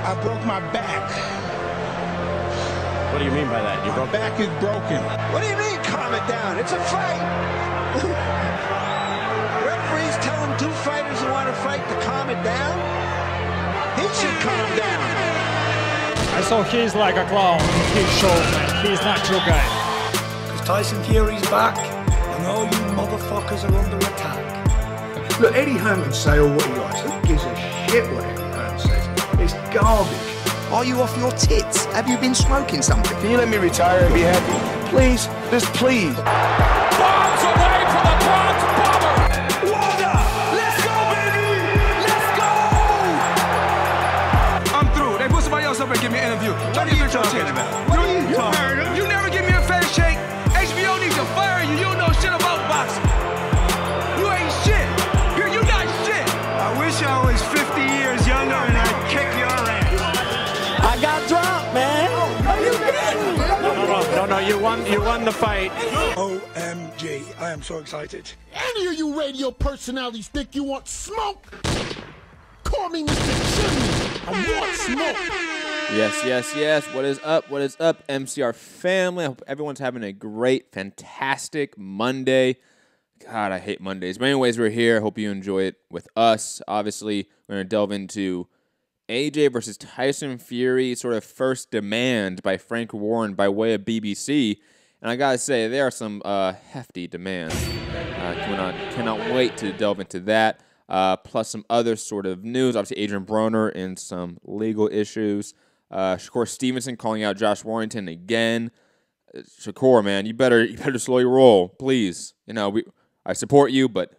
I broke my back. What do you mean by that? My back is broken. What do you mean, calm it down? It's a fight. Referees telling two fighters who want to fight to calm it down? He should calm down. So he's like a clown in his show, man. He's not your guy. Because Tyson Fury's back, and all you motherfuckers are under attack. Look, Eddie Hearn can say all what he likes. Who gives a shit what Eddie Hearn says? It's garbage. Are you off your tits? Have you been smoking something? Can you let me retire and be happy? Please, just please. Bombs away from the Bronx Bomber! Water! Let's go, baby! Let's go! I'm through. They put somebody else up and give me an interview. What are you talking about? What are you talking about? You never give me a fair shake. HBO needs to fire you. You don't know shit about boxing. You ain't shit. You not shit. I wish I was 50 years younger and I'd kick your ass. I got dropped, man. Are you kidding? No, you won the fight. OMG, I am so excited. Any of you radio personalities think you want smoke? Call me Mr. Chimney. I want smoke. Yes. What is up? What is up, MCR family? I hope everyone's having a great, fantastic Monday. God, I hate Mondays. But anyways, we're here. Hope you enjoy it with us. Obviously, we're going to delve into AJ versus Tyson Fury, sort of first demand by Frank Warren by way of BBC. And I got to say, there are some hefty demands. Cannot wait to delve into that. Plus some other sort of news. Obviously, Adrian Broner and some legal issues. Shakur Stevenson calling out Josh Warrington again. Shakur, man, you better slow your roll, please. You know, I support you, but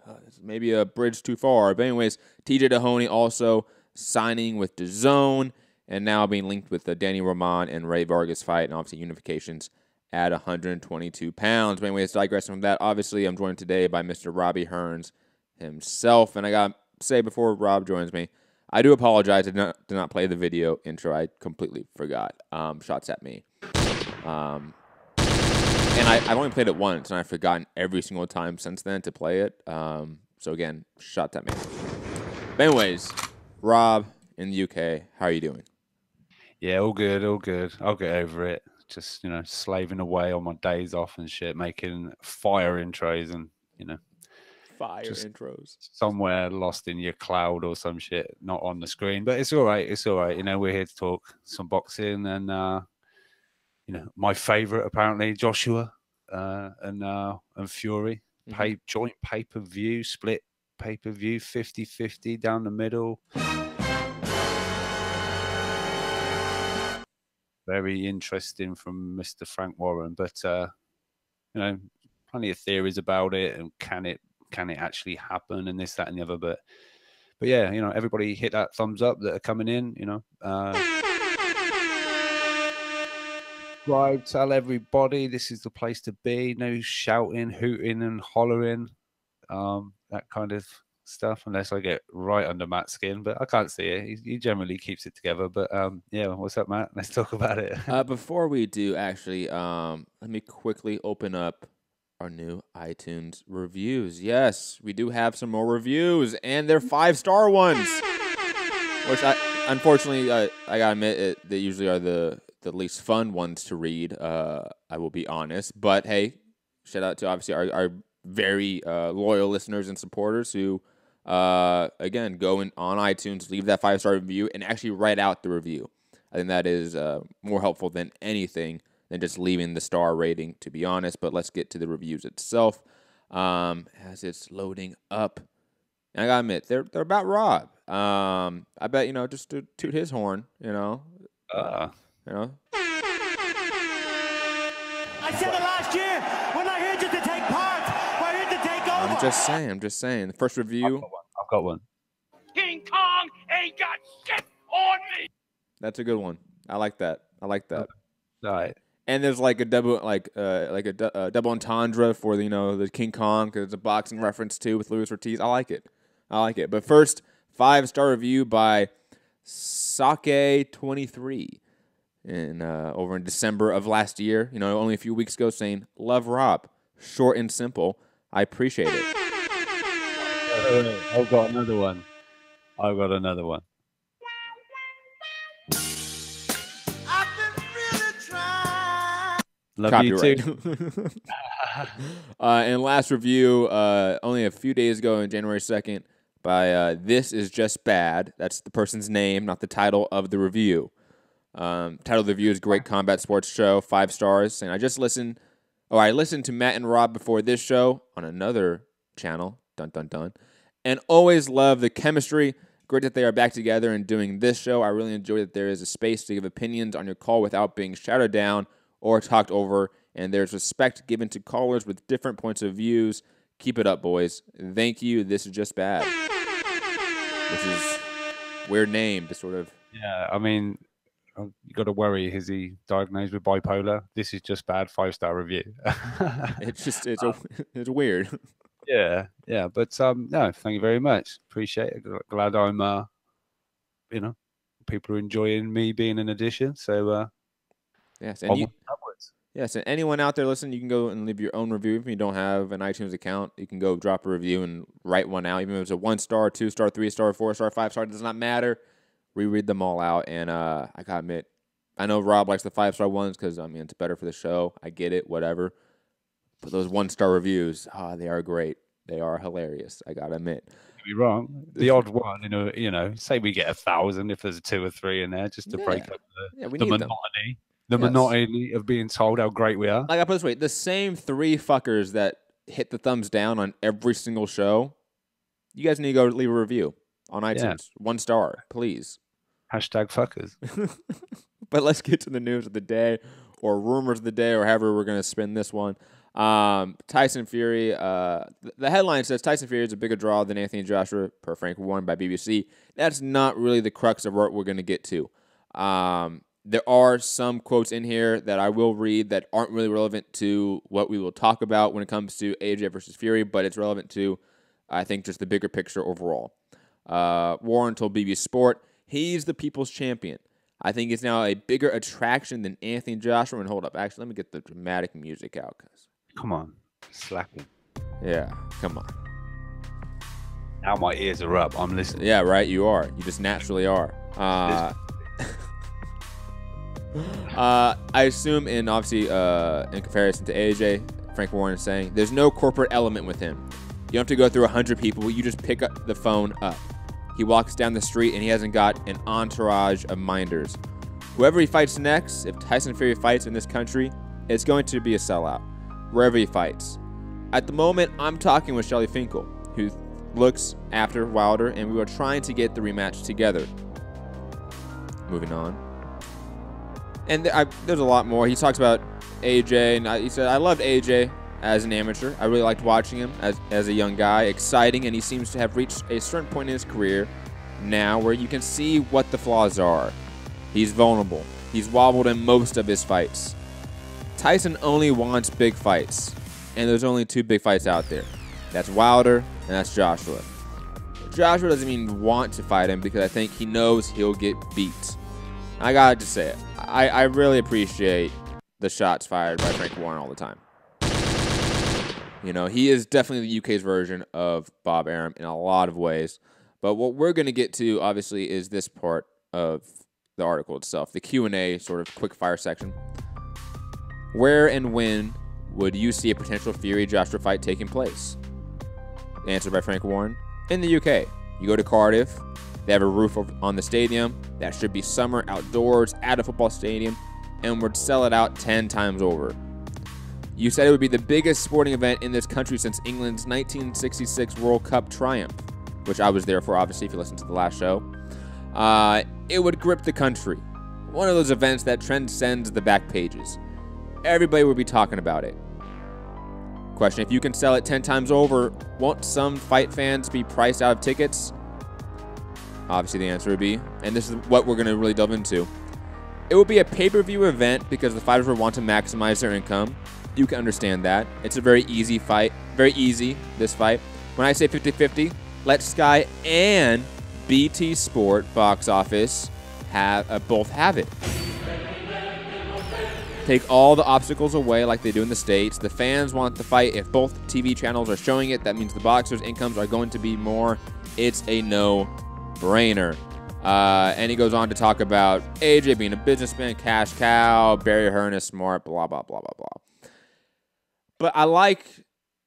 maybe a bridge too far. But anyways, TJ Dehoney also signing with DAZN, and now being linked with the Danny Roman and Ray Vargas fight, and obviously unifications at 122 pounds. But anyways, digressing from that, obviously I'm joined today by Mr. Robbie Hearns himself, and I got to say before Rob joins me, I do apologize. I did not play the video intro. I completely forgot. Shots at me. And I've only played it once, and I've forgotten every single time since then to play it. So again, shots at me. But anyways, Rob in the UK, how are you doing? Yeah, all good. I'll get over it. Just, slaving away on my days off and shit, making fire intros and, fire intros. Somewhere lost in your cloud or some shit, not on the screen. But it's all right. We're here to talk some boxing and, my favorite, apparently, Joshua and Fury. Joint pay-per-view, split pay-per-view, 50-50 down the middle. Very interesting from Mr. Frank Warren, but plenty of theories about it and can it actually happen and this, that, and the other. But yeah, everybody hit that thumbs up that are coming in. Subscribe, tell everybody this is the place to be. No shouting, hooting, and hollering, that kind of stuff, unless I get right under Matt's skin, but I can't see it. He generally keeps it together. But yeah, what's up, Matt? Let's talk about it. Before we do, actually, let me quickly open up our new iTunes reviews. Yes, we do have some more reviews, and they're 5-star ones, which unfortunately I gotta admit they usually are the least fun ones to read. I will be honest, but hey, shout out to obviously our very loyal listeners and supporters who again, go on iTunes, leave that 5-star review, and actually write out the review. I think that is more helpful than anything than just leaving the star rating, to be honest. But let's get to the reviews itself as it's loading up. And I gotta admit, they're about Rob. I bet, just to toot his horn, I said it last year when I heard you to take part. We're here to take over. I'm just saying. The first review. I've got one. King Kong ain't got shit on me. That's a good one. I like that. All right. And there's like a double, double entendre for the King Kong, because it's a boxing reference too with Luis Ortiz. I like it. But first, 5-star review by Sake23. And over in December of last year, only a few weeks ago, saying, "Love Rob, short and simple. I appreciate it." I've got another one. Love you Copyright. too. And last review, only a few days ago on January 2nd, by This Is Just Bad. That's the person's name, not the title of the review. Title of the review is Great Combat Sports Show, 5 stars. And I listened to Matt and Rob before this show on another channel, dun dun dun, and always love the chemistry. Great that they are back together and doing this show. I really enjoy that there is a space to give opinions on your call without being shouted down or talked over, and there's respect given to callers with different points of views. Keep it up, boys. Thank you. This is just bad. Which is weird name to sort of. Yeah, I mean, you got to worry. Is he diagnosed with bipolar? This is just bad. 5-star review. It's weird. Yeah. But no, thank you very much. Appreciate it. Glad I'm, people are enjoying me being an addition. So, yes, and and anyone out there listening, you can go and leave your own review. If you don't have an iTunes account, you can go drop a review and write one out. Even if it's a 1-star, 2-star, 3-star, 4-star, 5-star, it does not matter. We read them all out, and I gotta admit, I know Rob likes the 5-star ones because it's better for the show. I get it, whatever. But those 1-star reviews, they are great. They are hilarious. I gotta admit. Be wrong. The odd one, say we get 1,000 if there's 2 or 3 in there, just to break up the monotony. The monotony of being told how great we are. Like I put it this way, the same 3 fuckers that hit the thumbs down on every single show, you guys need to go leave a review on iTunes. 1 star, please. #fuckers. But let's get to the news of the day, or rumors of the day, or however we're going to spin this one. Tyson Fury, the headline says Tyson Fury is a bigger draw than Anthony Joshua, per Frank Warren by BBC. That's not really the crux of what we're going to get to. There are some quotes in here that I will read that aren't really relevant to what we will talk about when it comes to AJ versus Fury, but it's relevant to, I think, just the bigger picture overall. Warren told BBC Sport, he's the people's champion. I think it's now a bigger attraction than Anthony Joshua. And hold up, actually, let me get the dramatic music out. Come on, slapping. Yeah, come on. Now my ears are up. I'm listening. Yeah, right, you are. You just naturally are. I assume, obviously, in comparison to AJ, Frank Warren is saying, there's no corporate element with him. You don't have to go through 100 people. You just pick up the phone up. He walks down the street, and he hasn't got an entourage of minders. Whoever he fights next, if Tyson Fury fights in this country, it's going to be a sellout, wherever he fights. At the moment, I'm talking with Shelly Finkel, who looks after Wilder, and we were trying to get the rematch together. Moving on. And there's a lot more. He talks about AJ, and he said, I loved AJ as an amateur. I really liked watching him as a young guy, exciting, and he seems to have reached a certain point in his career now where you can see what the flaws are. He's vulnerable. He's wobbled in most of his fights. Tyson only wants big fights, and there's only 2 big fights out there. That's Wilder, and that's Joshua. Joshua doesn't even want to fight him because I think he knows he'll get beat. I gotta just say it. I really appreciate the shots fired by Frank Warren all the time. He is definitely the UK's version of Bob Arum in a lot of ways. But what we're going to get to, obviously, is this part of the article itself, the Q&A sort of quick fire section. Where and when would you see a potential Fury-Joshua fight taking place? Answered by Frank Warren. In the UK. You go to Cardiff. They have a roof on the stadium. That should be summer outdoors at a football stadium and would sell it out 10 times over. You said it would be the biggest sporting event in this country since England's 1966 World Cup triumph, which I was there for, obviously, if you listened to the last show. It would grip the country. One of those events that transcends the back pages. Everybody would be talking about it. Question, if you can sell it 10 times over, won't some fight fans be priced out of tickets? Obviously, the answer would be, and this is what we're going to really delve into, it will be a pay-per-view event because the fighters would want to maximize their income. You can understand that. It's a very easy fight. Very easy, this fight. When I say 50-50, let Sky and BT Sport box office both have it. Take all the obstacles away like they do in the States. The fans want the fight. If both TV channels are showing it, that means the boxers' incomes are going to be more. It's a no-brainer. And he goes on to talk about AJ being a businessman, cash cow, Barry Hearn is smart, blah, blah, blah, blah, blah. But I like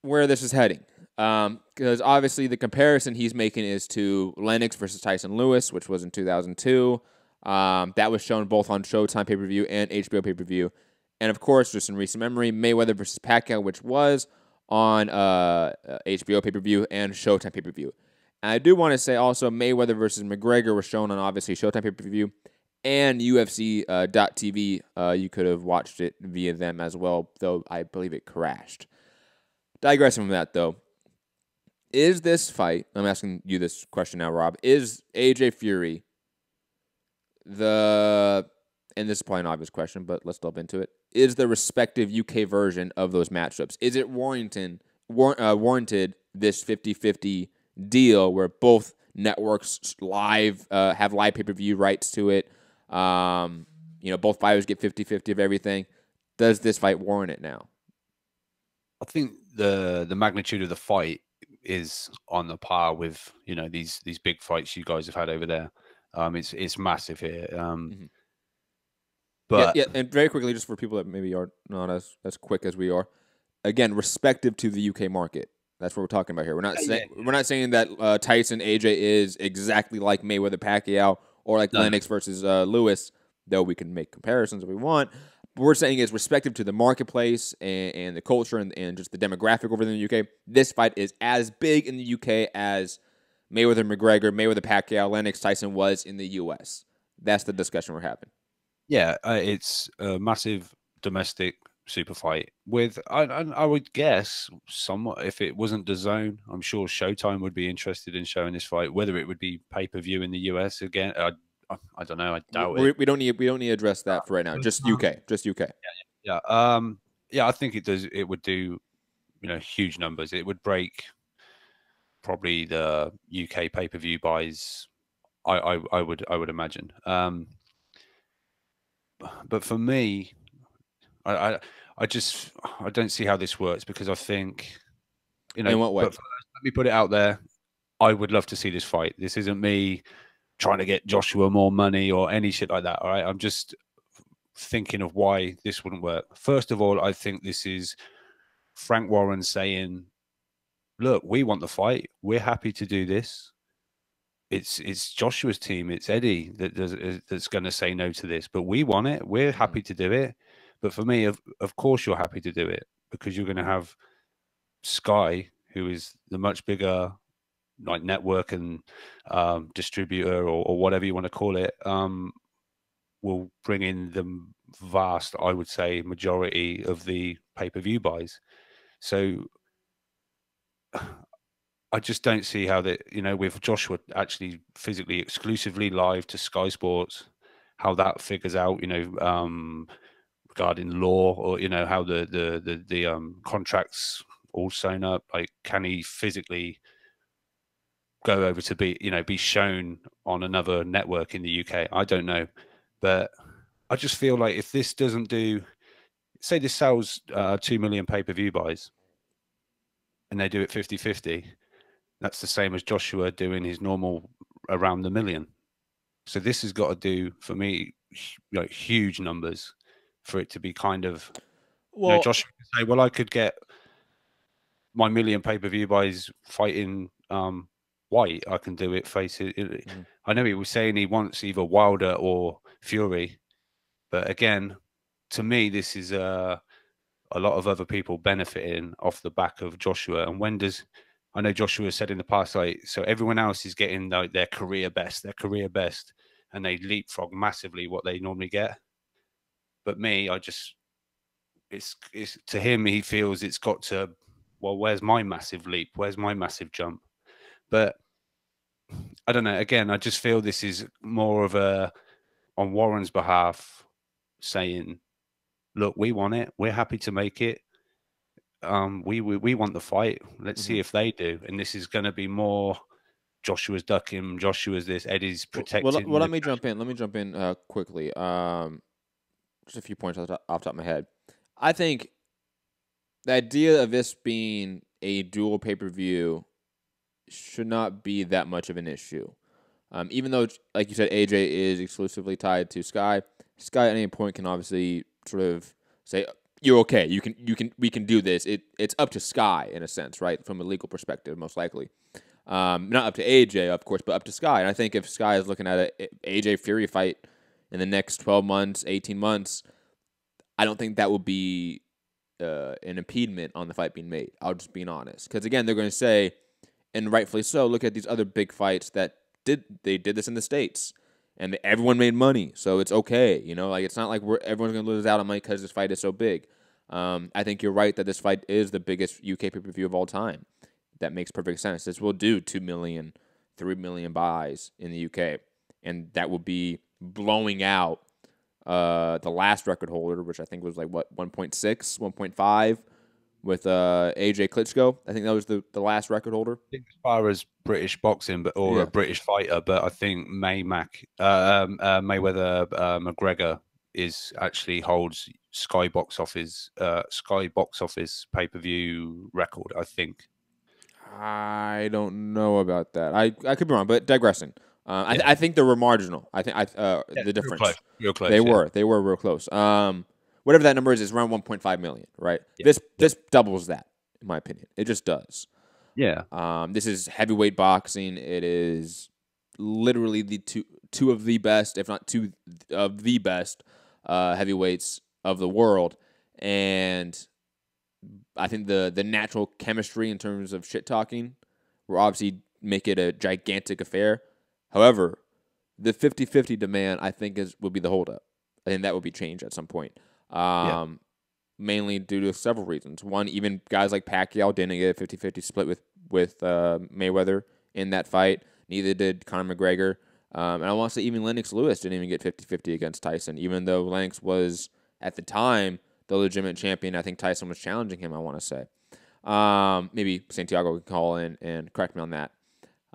where this is heading. Because obviously the comparison he's making is to Lennox versus Tyson Lewis, which was in 2002. That was shown both on Showtime pay-per-view and HBO pay-per-view. And, of course, just in recent memory, Mayweather versus Pacquiao, which was on HBO pay-per-view and Showtime pay-per-view. And I do want to say also Mayweather versus McGregor was shown on, obviously, Showtime pay-per-view and UFC.tv. You could have watched it via them as well, though I believe it crashed. Digressing from that, though, is this fight, I'm asking you this question now, Rob, is AJ Fury and this is probably an obvious question, but let's delve into it, is the respective UK version of those matchups? Is it warranted this 50-50 deal where both networks have live pay-per-view rights to it? Both fighters get 50-50 of everything. Does this fight warrant it now? I think the magnitude of the fight is on the par with these big fights you guys have had over there. It's massive here. But yeah, and very quickly, just for people that maybe are not as quick as we are, again, respective to the UK market. That's what we're talking about here. We're not saying that Tyson AJ is exactly like Mayweather Pacquiao or like Lennox versus Lewis, though we can make comparisons if we want. But we're saying is respective to the marketplace and the culture and just the demographic over there in the UK. This fight is as big in the UK as Mayweather McGregor, Mayweather Pacquiao, Lennox Tyson was in the US. That's the discussion we're having. Yeah, it's a massive domestic super fight with, I would guess, somewhat, if it wasn't DAZN, I'm sure Showtime would be interested in showing this fight. Whether it would be pay-per-view in the US again, I don't know. I doubt it. We don't need to address that for right now. Just UK. Yeah. I think it does. It would do, huge numbers. It would break probably the UK pay-per-view buys. I would imagine. But for me, I don't see how this works, because I think, in what way? But first, let me put it out there. I would love to see this fight. This isn't me trying to get Joshua more money or any shit like that. All right, I'm just thinking of why this wouldn't work. First of all, I think this is Frank Warren saying, "Look, we want the fight. We're happy to do this. It's Joshua's team. It's Eddie that's going to say no to this, but we want it. We're happy to do it." But for me, of course, you're happy to do it, because you're going to have Sky, who is the much bigger network and distributor or whatever you want to call it, will bring in the vast, I would say, majority of the pay-per-view buys. So I just don't see how that, with Joshua actually physically exclusively live to Sky Sports, how that figures out, regarding law, or how the contracts all sewn up. Like, can he physically go over to be shown on another network in the UK? I don't know, but I just feel like if this doesn't do, say this sells 2 million pay-per-view buys, and they do it 50-50. That's the same as Joshua doing his normal around the million. So this has got to do, for me, huge numbers for it to be kind of, Joshua can say, well, I could get my million pay-per-view buys fighting White. I can do it face it. I know he was saying he wants either Wilder or Fury, but again, to me, this is a lot of other people benefiting off the back of Joshua. And I know Joshua said in the past, so everyone else is getting their career best, and they leapfrog massively what they normally get. But me, it's to him, he feels it's got to, well, where's my massive leap? Where's my massive jump? But I don't know. Again, I just feel this is more of on Warren's behalf, saying, look, we want it. We're happy to make it. We want the fight. Let's see if they do. And this is going to be more Joshua's ducking, Joshua's this, Eddie's protecting. Well, let me jump in quickly. Just a few points off the top of my head. I think the idea of this being a dual pay-per-view should not be that much of an issue. Even though, like you said, AJ is exclusively tied to Sky. Sky at any point can obviously sort of say, "You're okay. We can do this." It's up to Sky in a sense, right, from a legal perspective, most likely. Not up to AJ, of course, but up to Sky. And I think if Sky is looking at a AJ Fury fight in the next 12 months, 18 months, I don't think that will be an impediment on the fight being made. I'll just be honest, because again, they're going to say, and rightfully so, look at these other big fights that did this in the States, and everyone made money, so it's okay. Like it's not like everyone's going to lose out on money because this fight is so big. I think you're right that this fight is the biggest UK pay-per-view of all time. That makes perfect sense. This will do 2 million, 3 million buys in the UK, and that will be blowing out the last record holder, which I think was like 1.6, 1.5. With AJ Klitschko. I think that was the last record holder. I think as far as British boxing, a British fighter, but I think Mayweather McGregor actually holds Sky box office pay-per-view record, I think. I don't know about that. I could be wrong, but digressing. I think they were marginal. I think the difference. Real close. They were real close. Whatever that number is around 1.5 million, right? Yeah. This doubles that, in my opinion. It just does. Yeah. This is heavyweight boxing. It is literally the two of the best, if not two of the best, heavyweights of the world. And I think the natural chemistry in terms of shit talking will obviously make it a gigantic affair. However, the 50-50 demand, I think, will be the holdup. I think that will be changed at some point. Mainly due to several reasons. One, even guys like Pacquiao didn't get a 50-50 split with Mayweather in that fight. Neither did Conor McGregor. And I want to say even Lennox Lewis didn't even get 50-50 against Tyson, even though Lennox was, at the time, the legitimate champion. I think Tyson was challenging him, I want to say. Maybe Santiago can call in and correct me on that,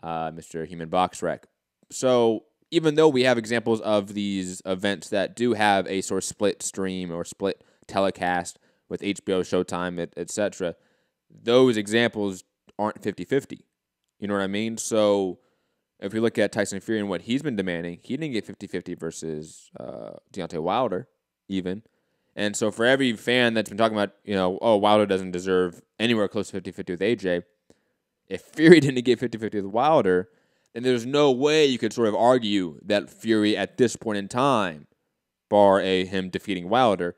Mr. Human Box Rec. So even though we have examples of these events that do have a sort of split stream or split telecast with HBO, Showtime, etc., those examples aren't 50-50. You know what I mean? So if we look at Tyson Fury and what he's been demanding, he didn't get 50-50 versus Deontay Wilder even. And so for every fan that's been talking about, Wilder doesn't deserve anywhere close to 50-50 with AJ, if Fury didn't get 50-50 with Wilder, then there's no way you could sort of argue that Fury at this point in time, bar him defeating Wilder,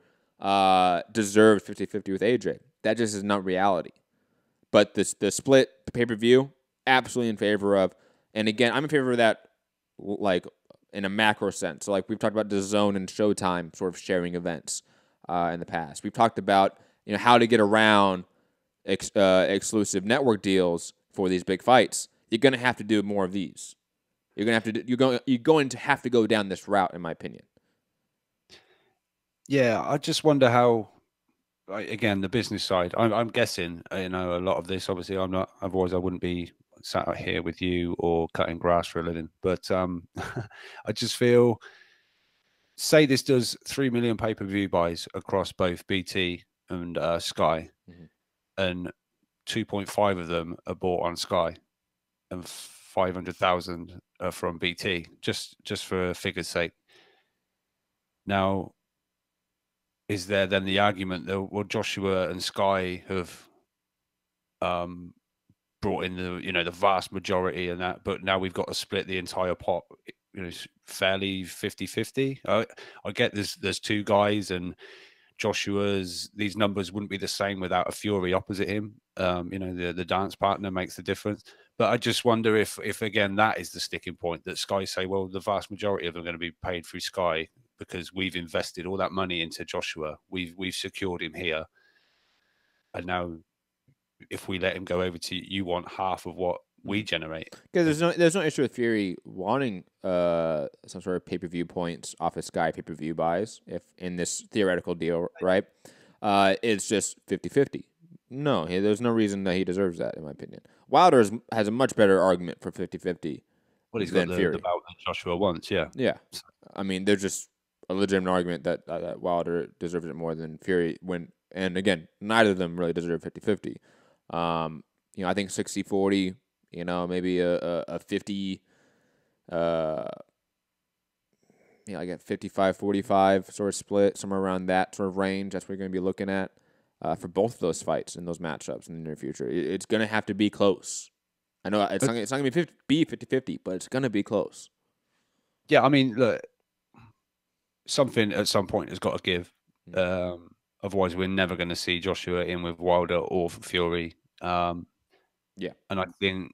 deserves 50-50 with AJ. That just is not reality. But the split, the pay-per-view, absolutely in favor of. And again, I'm in favor of that, like, in a macro sense. So, like, we've talked about DAZN and Showtime sort of sharing events in the past. We've talked about, how to get around exclusive network deals for these big fights. You're going to have to do more of these. You're going to have to go down this route, in my opinion. Yeah, I just wonder how. Again, the business side. I'm guessing. A lot of this. Obviously, I'm not. Otherwise, I wouldn't be sat out here with you or cutting grass for a living. But I just feel. Say this does 3 million pay-per-view buys across both BT and Sky, and 2.5 of them are bought on Sky, and 500,000 from BT, just for figure's sake. Now, is there then the argument that Joshua and Sky have brought in the vast majority and that, but now we've got to split the entire pot, fairly 50-50. I get there's two guys, and Joshua's, these numbers wouldn't be the same without a Fury opposite him. The dance partner makes the difference. But I just wonder if again, that is the sticking point, that Sky say, well, the vast majority of them are going to be paid through Sky because we've invested all that money into Joshua. We've secured him here. And now if we let him go over to you, want half of what we generate. Because there's no issue with Fury wanting some sort of pay-per-view points off of Sky pay-per-view buys, if in this theoretical deal, right? It's just 50-50. No, there's no reason that he deserves that, in my opinion. Wilder has a much better argument for 50-50 Well, he's got the bout that Joshua wants, yeah. Yeah. I mean, there's just a legitimate argument that Wilder deserves it more than Fury. And again, neither of them really deserve 50-50. I think 60-40, maybe a 50 Like at 55-45 sort of split, somewhere around that sort of range. That's what you're going to be looking at for both of those fights and those matchups in the near future. It's going to have to be close. I know it's not going to be 50-50, but it's going to be close. Yeah, I mean, look, something at some point has got to give. Otherwise, we're never going to see Joshua in with Wilder or Fury. And I think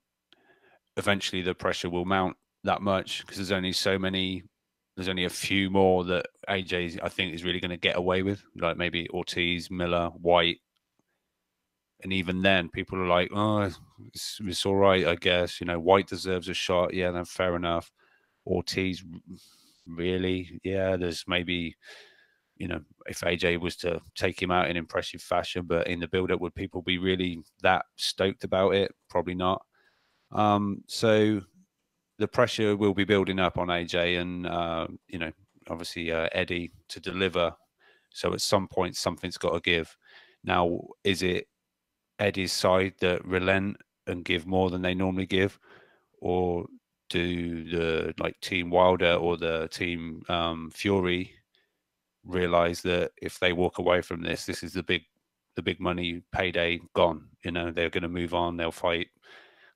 eventually the pressure will mount that much because there's only a few more that AJ, I think, is really going to get away with, like maybe Ortiz, Miller, White. And even then, people are like, oh, it's all right, I guess. White deserves a shot. Yeah, then fair enough. Ortiz, really? Yeah, there's maybe, if AJ was to take him out in impressive fashion, but in the build-up, would people be really that stoked about it? Probably not. So the pressure will be building up on AJ and, obviously Eddie to deliver. So at some point, something's got to give. Now, is it Eddie's side that relent and give more than they normally give? Or do the Team Wilder or the Team Fury realize that if they walk away from this is the big money payday gone? They're going to move on. They'll fight,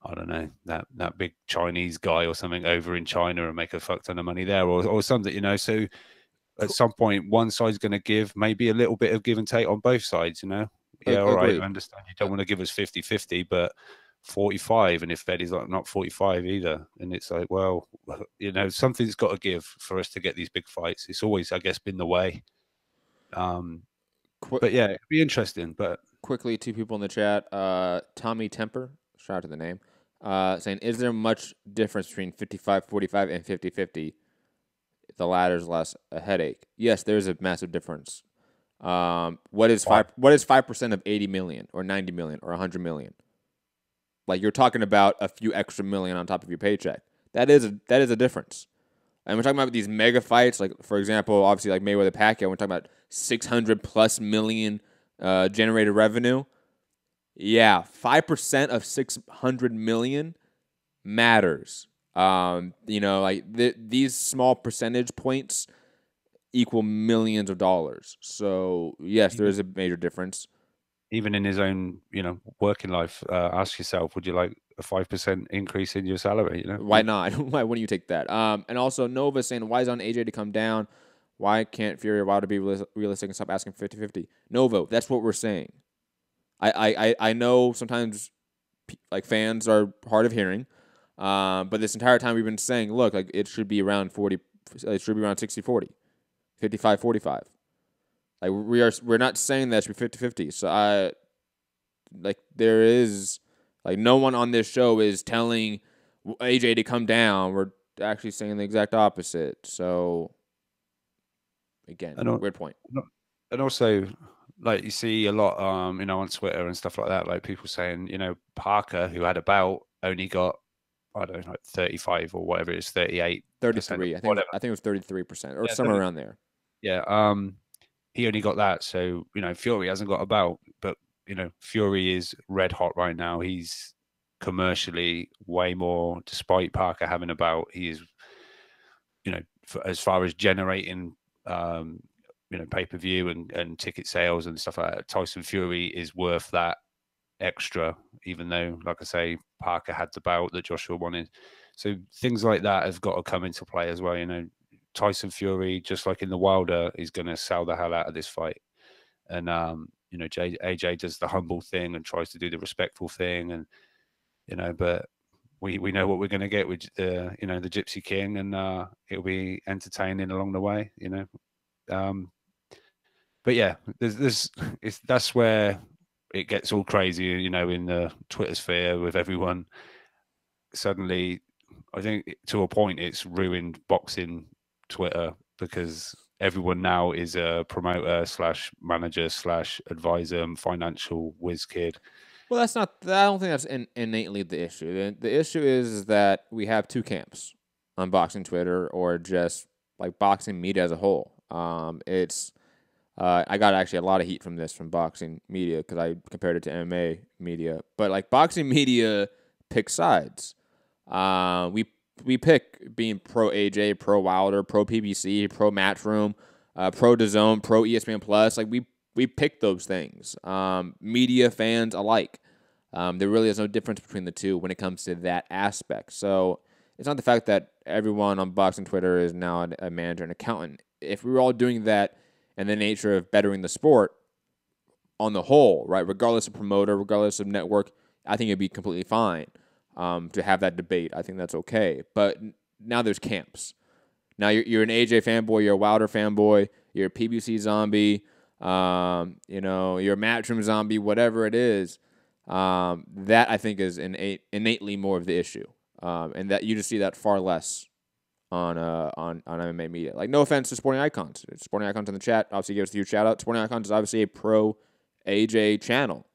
I don't know, that big Chinese guy or something over in China and make a fuck ton of money there or something, So at some point, one side's going to give maybe a little bit of give and take on both sides, Yeah, all right, I understand. You don't want to give us 50-50, but 45. And if Eddie's not 45 either, and it's like, well, something's got to give for us to get these big fights. It's always, I guess, been the way. But yeah, it'd be interesting. But quickly, two people in the chat. Tommy Temper, shout out to the name, saying, is there much difference between 55-45 and 50-50? The latter's less a headache. Yes, there's a massive difference. What is 5% of 80 million or 90 million or 100 million? Like, you're talking about a few extra million on top of your paycheck. That is a difference. And we're talking about these mega fights, like, for example, obviously like Mayweather Pacquiao. We're talking about 600+ million generated revenue. Yeah, 5% of 600 million matters. These small percentage points equal millions of dollars. So yes, there is a major difference. Even in his own, working life, ask yourself, would you like a 5% increase in your salary? Why not? Why wouldn't you take that? And also Nova saying, why is on AJ to come down? Why can't Fury or Wilder be realistic and stop asking 50-50? Novo, that's what we're saying. I know sometimes fans are hard of hearing, but this entire time we've been saying, look, it should be around 40. It should be around 60-40, 55-45. We're not saying that it should be 50-50. So there is no one on this show is telling AJ to come down. We're actually saying the exact opposite. So again, weird point. And also, you see a lot, on Twitter and stuff like that, people saying, Parker, who had a bout, only got, I don't know, 35 or whatever it is, 38, 33. I think it was 33% or somewhere around there. Yeah. He only got that. So, Fury hasn't got a bout, but, Fury is red hot right now. He's commercially way more, despite Parker having a bout. He is, as far as generating, pay-per-view and ticket sales and stuff like that, Tyson Fury is worth that extra, even though, like I say, Parker had the bout that Joshua wanted. So things like that have got to come into play as well. Tyson Fury, just like in the Wilder, is going to sell the hell out of this fight. And, AJ does the humble thing and tries to do the respectful thing. And, but we know what we're going to get with, the Gypsy King, and it'll be entertaining along the way, But yeah, that's where it gets all crazy, in the Twitter sphere with everyone. Suddenly, I think to a point, it's ruined boxing Twitter because everyone now is a promoter / manager / advisor, financial whiz kid. Well, that's not. I don't think that's innately the issue. The issue is that we have two camps on boxing Twitter, or just boxing media as a whole. It's I got actually a lot of heat from this from boxing media because I compared it to MMA media. But boxing media picks sides. We we pick being pro AJ, pro Wilder, pro PBC, pro Matchroom, pro DAZN, pro ESPN Plus. Like we pick those things. Media fans alike. There really is no difference between the two when it comes to that aspect. So it's not the fact that everyone on boxing Twitter is now a manager and accountant. If we were all doing that in the nature of bettering the sport on the whole, right, regardless of promoter, regardless of network, I think it'd be completely fine to have that debate. I think that's okay. But now there's camps. Now you're an AJ fanboy, you're a Wilder fanboy, you're a PBC zombie, you're a Matchroom zombie, whatever it is. That I think is innately more of the issue, and that you just see that far less on MMA media. Like, no offense to Sporting Icons. Sporting Icons in the chat obviously gives a huge shout out. Sporting Icons is obviously a pro AJ channel.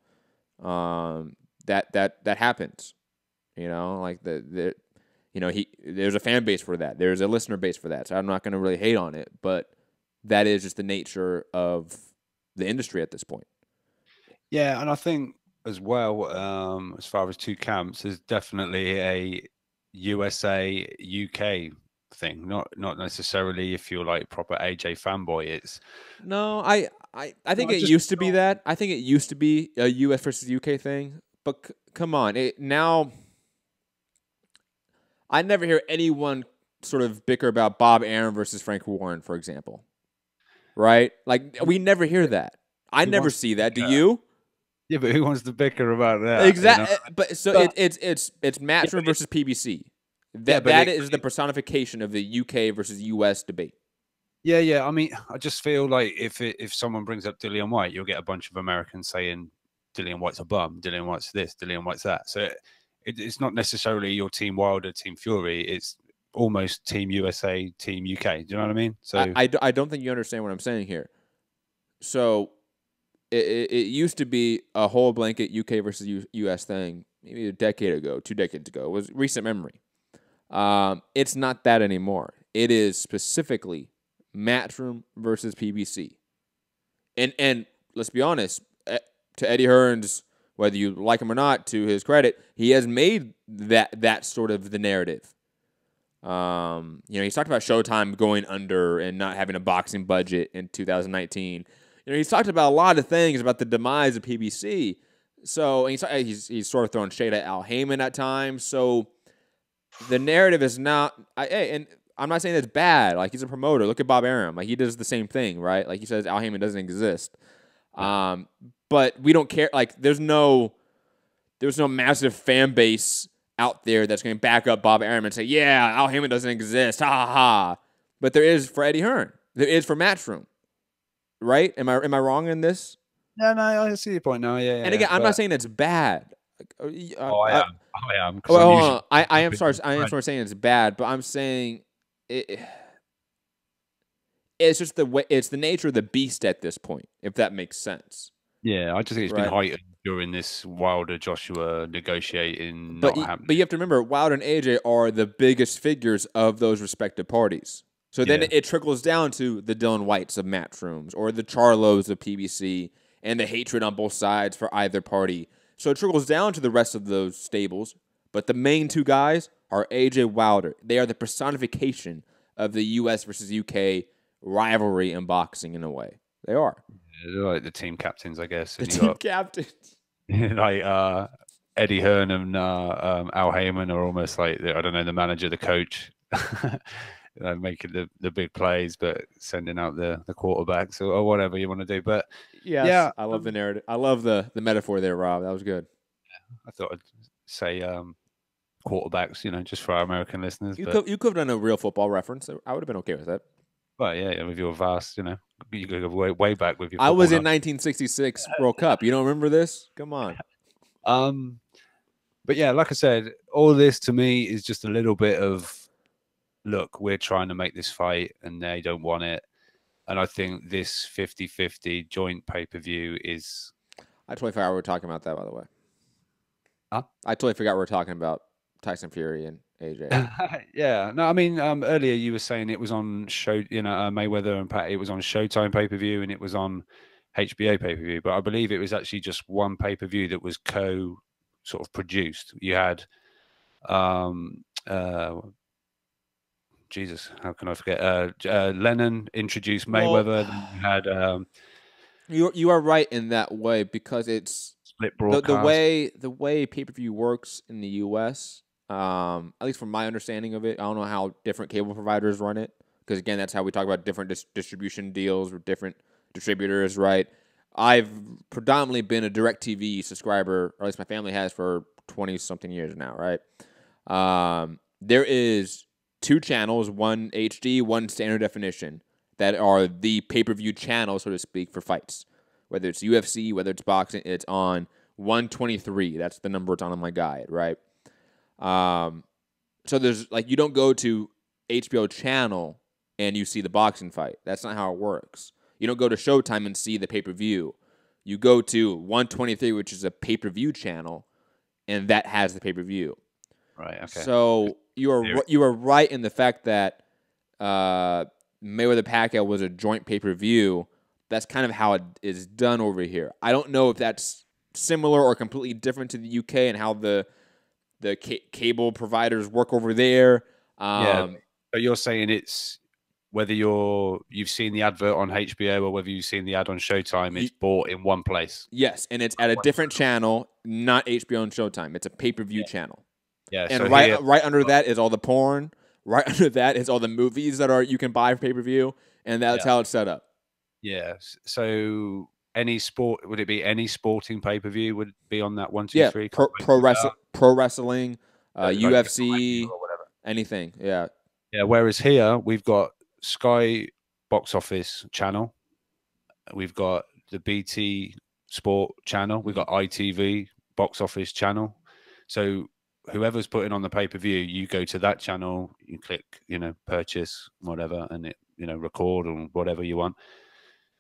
That happens. Like there's a fan base for that. There's a listener base for that. So I'm not going to really hate on it, but that is just the nature of the industry at this point. Yeah, and I think as well, as far as two camps, there's definitely a USA UK thing. Not necessarily if you're like proper AJ fanboy. It's no, I think it used to be that. I think it used to be a US versus UK thing. But come on, now I never hear anyone sort of bicker about Bob Arum versus Frank Warren, for example. Right? Like, we never hear that. I never see that. Do you? Yeah, but who wants to bicker about that? Exactly. But it's Matchroom versus PBC. That is the personification of the UK versus US debate. Yeah. I mean, I just feel like if someone brings up Dillian White, you'll get a bunch of Americans saying Dillian White's a bum, Dillian White's this, Dillian White's that. So it's not necessarily your Team Wilder, Team Fury. It's almost Team USA, Team UK. Do you know what I mean? So I don't think you understand what I'm saying here. So it used to be a whole blanket UK versus US thing, maybe a decade ago, 2 decades ago. It was recent memory. It's not that anymore. It is specifically Matchroom versus PBC. And let's be honest, to Eddie Hearn's, whether you like him or not, to his credit, he has made that sort of the narrative. He's talked about Showtime going under and not having a boxing budget in 2019. He's talked about a lot of things about the demise of PBC. So he's sort of throwing shade at Al Heyman at times. So the narrative is not. And I'm not saying it's bad. Like, he's a promoter. Look at Bob Arum. Like, he does the same thing, right? Like, he says Al Heyman doesn't exist. But we don't care. Like, there's no massive fan base out there that's going to back up Bob Arum and say, yeah, Al Heyman doesn't exist. Ha ha ha. But there is for Eddie Hearn. There is for Matchroom. Right? Am I wrong in this? Yeah, no, I see your point now. Yeah. And again, I'm not saying it's bad. I am. Well, I am sorry. I am sort of saying it's bad, but I'm saying it's just the way. It's the nature of the beast at this point, if that makes sense. Yeah, I just think it's been heightened during this Wilder Joshua negotiating. But you have to remember, Wilder and AJ are the biggest figures of those respective parties. So then it trickles down to the Dylan Whites of Matchrooms or the Charlos of PBC and the hatred on both sides for either party. So it trickles down to the rest of those stables. But the main two guys are AJ Wilder. They are the personification of the US versus UK rivalry in boxing in a way. They are. Yeah, they're like the team captains, I guess. The team captains. Like Eddie Hearn and Al Heyman are almost like, I don't know, the manager, the coach. Making the big plays, but sending out the quarterbacks or whatever you want to do. But yeah, I love the narrative. I love the metaphor there, Rob. That was good. I thought I'd say quarterbacks, just for our American listeners. You could have done a real football reference. I would have been okay with that. Well, yeah, with your vast, you could go way back with your. I was in 1966 World Cup. You don't remember this? Come on. But yeah, like I said, all this to me is just a little bit of, look, we're trying to make this fight and they don't want it. And I think this 50-50 joint pay-per-view is... I totally forgot we were talking about that, by the way. Huh? I totally forgot we were talking about Tyson Fury and AJ. Yeah. No, I mean, earlier you were saying it was on Mayweather and Pat, it was on Showtime pay-per-view and it was on HBO pay-per-view. But I believe it was actually just one pay-per-view that was sort of produced. You had... Jesus, how can I forget? Lennon introduced Mayweather. Then you had you are right in that way, because it's split broadcast. The way pay-per-view works in the U.S. At least from my understanding of it, I don't know how different cable providers run it, because again, that's how we talk about different distribution deals with different distributors, right? I've predominantly been a DirecTV subscriber, or at least my family has, for 20-something years now, right? There is 2 channels, one HD, one standard definition, that are the pay-per-view channel, so to speak, for fights. Whether it's UFC, whether it's boxing, it's on 123. That's the number it's on my guide, right? So there's, like, you don't go to HBO channel and you see the boxing fight. That's not how it works. You don't go to Showtime and see the pay-per-view. You go to 123, which is a pay-per-view channel, and that has the pay-per-view. Right, okay. So you are right in the fact that Mayweather-Pacquiao was a joint pay-per-view. That's kind of how it is done over here. I don't know if that's similar or completely different to the UK and how the cable providers work over there. Yeah, but you're saying it's whether you've seen the advert on HBO or whether you've seen the ad on Showtime, it's bought in one place. Yes, and it's at a different channel, not HBO and Showtime. It's a pay-per-view channel. Yeah, and so right under that is all the porn. Right under that is all the movies that you can buy for pay-per-view, and that's how it's set up. Yeah. So any sport, would it be any sporting pay-per-view would be on that 1, 2, 3? Pro wrestling, UFC, or whatever. Anything. Yeah. Yeah. Whereas here we've got Sky box office channel, we've got the BT Sport channel, we've got ITV box office channel. So whoever's putting on the pay-per-view, you go to that channel, you click, purchase, whatever, and it, record or whatever you want.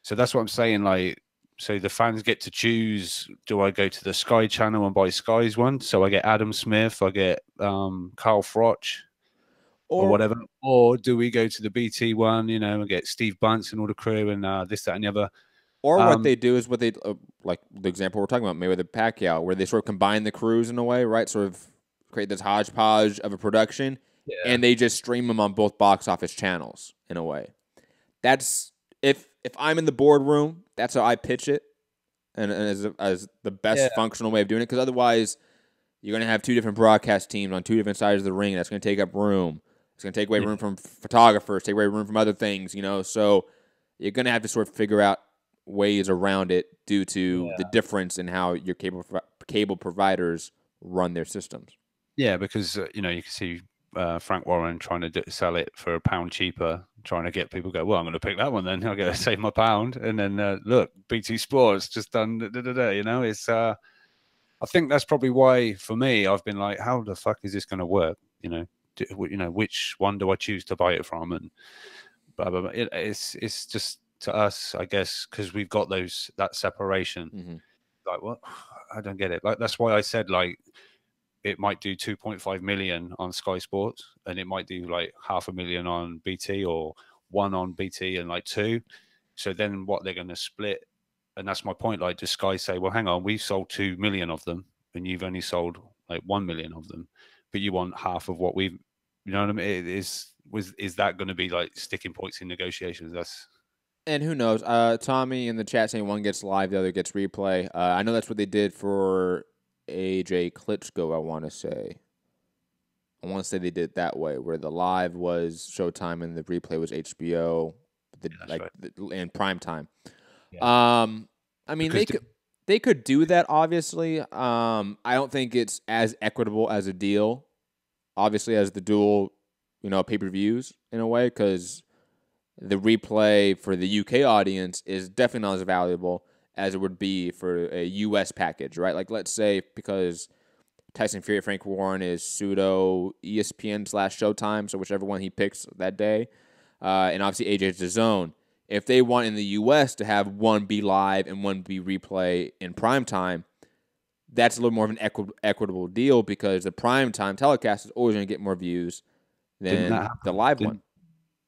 So that's what I'm saying. Like, so the fans get to choose, do I go to the Sky channel and buy Sky's one? So I get Adam Smith, I get Carl Froch or whatever. Or do we go to the BT one, and get Steve Bunce and all the crew and this, that, and the other? Or what they do is what they, like the example we're talking about, Mayweather-Pacquiao, where they sort of combine the crews in a way, right? Sort of create this hodgepodge of a production, and they just stream them on both box office channels in a way. That's, if I'm in the boardroom, that's how I pitch it, and as the best functional way of doing it, because otherwise you're going to have 2 different broadcast teams on 2 different sides of the ring. That's going to take up room. It's going to take away room from photographers, take away room from other things, so you're going to have to sort of figure out ways around it due to the difference in how your cable providers run their systems. Yeah, because you can see Frank Warren trying to sell it for £1 cheaper, trying to get people to go, well, I'm going to pick that one then. I'm going to save my £1, and then look, BT Sports just done. It's. I think that's probably why for me I've been like, how the fuck is this going to work? Which one do I choose to buy it from? And blah blah blah. It's just to us, I guess, because we've got that separation. Like, what? I don't get it. Like, that's why I said, like, it might do 2.5 million on Sky Sports, and it might do like 500,000 on BT, or 1 on BT and like 2. So then what, they're going to split? And that's my point. Like, does Sky say, well, hang on, we've sold 2 million of them, and you've only sold like 1 million of them, but you want half of what we've, you know what I mean? Is that going to be like sticking points in negotiations? And who knows? Tommy in the chat saying one gets live, the other gets replay. I know that's what they did for AJ Klitschko, I want to say. I want to say they did it that way, where the live was Showtime and the replay was HBO, and prime time. Yeah. I mean, they could do that, obviously. I don't think it's as equitable as a deal, obviously, as the dual, pay-per-views in a way, because the replay for the UK audience is definitely not as valuable as it would be for a US package, right? Like, let's say, because Tyson Fury, Frank Warren is pseudo ESPN/Showtime, so whichever one he picks that day, and obviously AJ's DAZN. If they want in the US to have one be live and one be replay in prime time, that's a little more of an equitable deal, because the prime time telecast is always going to get more views than the live one.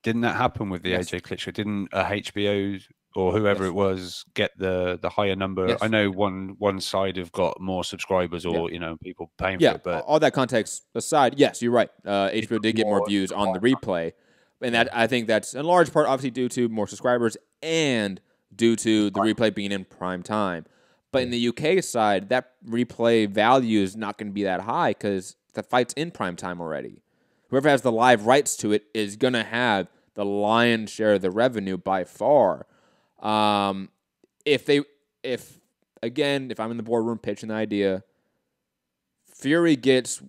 Didn't that happen with the AJ Klitschko? Didn't HBO or whoever it was get the higher number? Yes. I know one side have got more subscribers, or people paying for it. But all that context aside, yes, you're right. HBO did get more views on the replay. And that I think that's in large part obviously due to more subscribers and due to the replay being in prime time. But in the UK side, that replay value is not going to be that high because the fight's in prime time already. Whoever has the live rights to it is going to have the lion's share of the revenue by far. If I'm in the boardroom pitching the idea, Fury gets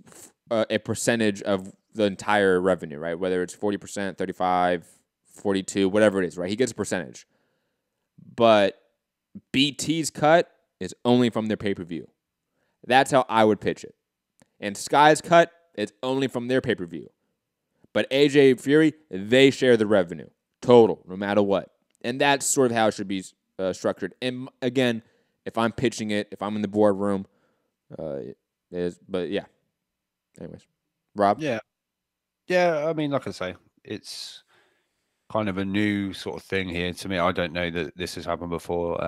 a percentage of the entire revenue, right? Whether it's 40%, 35, 42, whatever it is, right? He gets a percentage. But BT's cut is only from their pay-per-view. That's how I would pitch it. And Sky's cut is only from their pay-per-view. But AJ Fury, they share the revenue, total, no matter what. And that's sort of how it should be structured. And again, if I'm pitching it, if I'm in the boardroom, but yeah. Anyways, Rob? Yeah. Yeah, I mean, like I say, it's kind of a new sort of thing here to me. I don't know that this has happened before.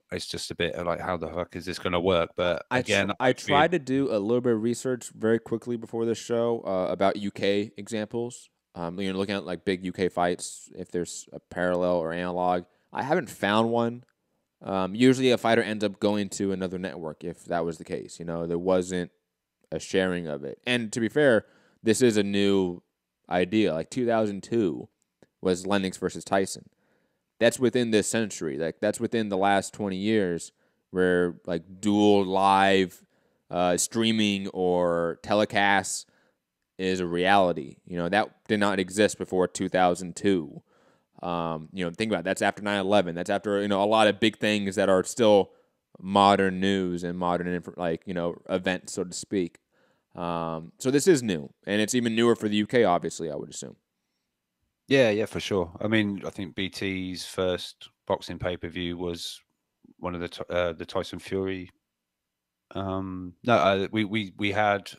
It's just a bit of like, how the fuck is this going to work? But again, I tried to do a little bit of research very quickly before this show about UK examples. Looking at like big UK fights, if there's a parallel or analog. I haven't found one. Usually a fighter ends up going to another network if that was the case. There wasn't a sharing of it. And to be fair, this is a new idea. Like 2002 was Lennox versus Tyson. That's within this century. Like that's within the last 20 years where like dual live streaming or telecasts is a reality. That did not exist before 2002. Think about it. That's after 9/11. That's after, a lot of big things that are still modern news and modern, events, so to speak. So this is new, and it's even newer for the UK, obviously, I would assume. Yeah, for sure. I mean, I think BT's first boxing pay-per-view was one of the Tyson Fury. We had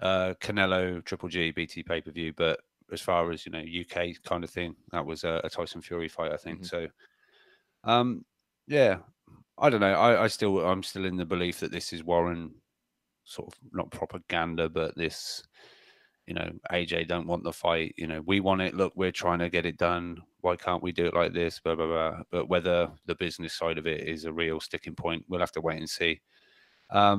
Canelo Triple G BT pay-per-view, but as far as UK kind of thing, that was a Tyson Fury fight, I think. So, yeah, I don't know. I'm still in the belief that this is Warren, sort of not propaganda, but this. AJ don't want the fight. We want it. Look, we're trying to get it done. Why can't we do it like this? Blah, blah, blah. But whether the business side of it is a real sticking point, we'll have to wait and see. Are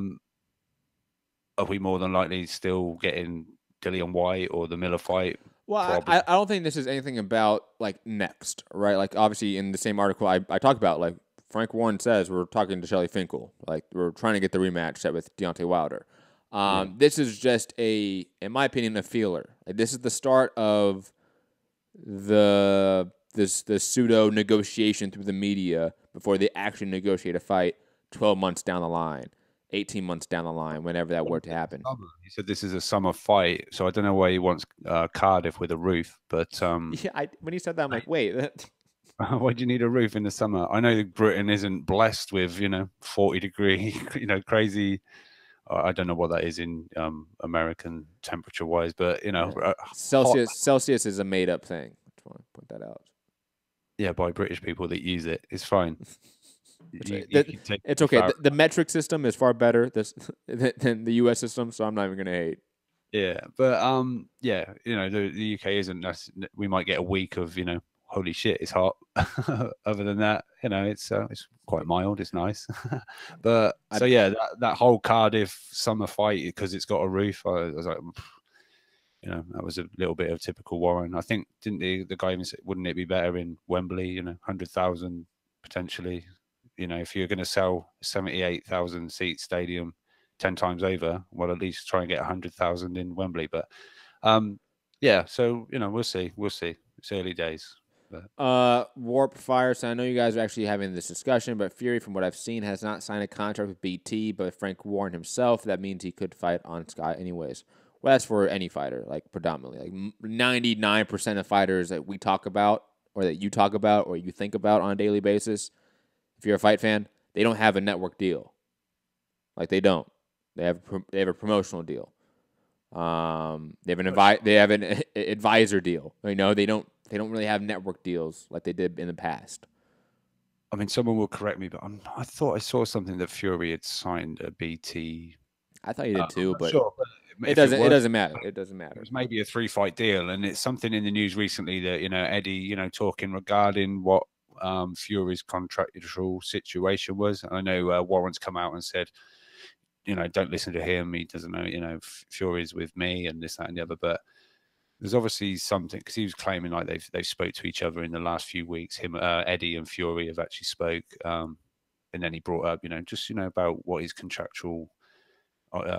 we more than likely still getting Dillian White or the Miller fight? Well, I don't think this is anything about like next, right? Like obviously in the same article I talk about, like Frank Warren says, we're talking to Shelly Finkel. Like we're trying to get the rematch set with Deontay Wilder. This is just in my opinion, a feeler. Like, this is the start of the pseudo negotiation through the media before they actually negotiate a fight 12 months down the line, 18 months down the line, whenever that were to happen. He said this is a summer fight, so I don't know why he wants Cardiff with a roof. But yeah, when he said that, I'm like, wait. Why do you need a roof in the summer? I know Britain isn't blessed with 40-degree, crazy. I don't know what that is in American temperature-wise, but Celsius is a made-up thing. I just want to point that out. Yeah, by British people that use it, it's fine. It's okay. The metric system is far better than the U.S. system, so I'm not even going to hate. Yeah, but the UK isn't. We might get a week of holy shit, it's hot. Other than that, it's quite mild. It's nice. But that whole Cardiff summer fight, because it's got a roof, I was like, that was a little bit of typical Warren. I think, didn't the guy even say, wouldn't it be better in Wembley? 100,000 potentially. If you're going to sell 78,000 seat stadium 10 times over, well, at least try and get 100,000 in Wembley. But so we'll see. It's early days. Warp Fire. So I know you guys are actually having this discussion, but Fury, from what I've seen, has not signed a contract with BT, but Frank Warren himself. That means he could fight on Sky anyways. Well, that's for any fighter, like predominantly. Like 99% of fighters that we talk about, or that you talk about, or you think about on a daily basis, if you're a fight fan, they don't have a network deal. Like they don't. They have a promotional deal. They have an advisor deal. They don't really have network deals like they did in the past. I mean, someone will correct me, but I thought I saw something that Fury had signed a BT. I thought he did too, but sure. It doesn't matter. It doesn't matter. It was maybe a 3-fight deal, and it's something in the news recently that Eddie, talking regarding what Fury's contractual situation was. And I know Warren's come out and said, don't listen to him. He doesn't know. Fury's with me and this, that, and the other. But there's obviously something, because he was claiming like they've spoke to each other in the last few weeks. Eddie and Fury have actually spoke, and then he brought up, about what his contractual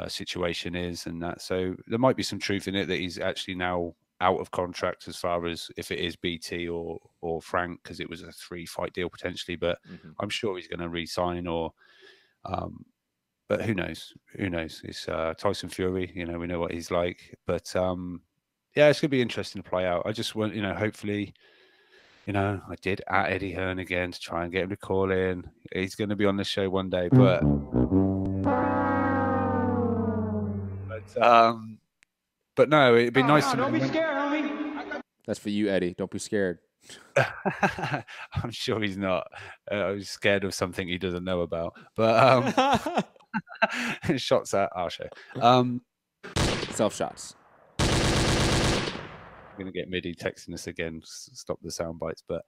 situation is and that. So there might be some truth in it that he's actually now out of contract as far as if it is BT or Frank, because it was a 3-fight deal potentially. But I'm sure he's going to re-sign or. But who knows? Who knows? It's Tyson Fury. We know what he's like. But yeah, it's going to be interesting to play out. I just want, hopefully, I did at Eddie Hearn again to try and get him to call in. He's going to be on the show one day, but no, it'd be nice to. Don't be scared, homie. That's for you, Eddie. Don't be scared. I'm sure he's not. I was scared of something he doesn't know about. But shots at our show. Self shots. I'm gonna get Midi texting us again. Stop the sound bites. But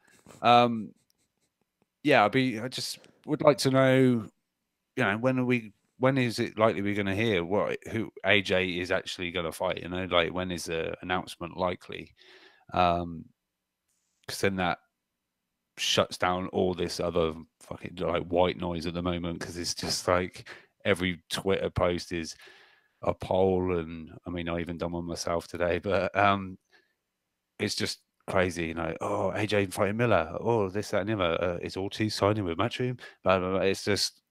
yeah, I just would like to know. When is it likely we're going to hear who AJ is actually going to fight? Like when is the announcement likely? Because then that shuts down all this other fucking like white noise at the moment. Because it's just like every Twitter post is a poll, and I mean I even done one myself today, but it's just crazy. Oh, AJ fighting Miller. Oh, this, that, and the other. Is Ortiz signing with Matchroom? But it's just.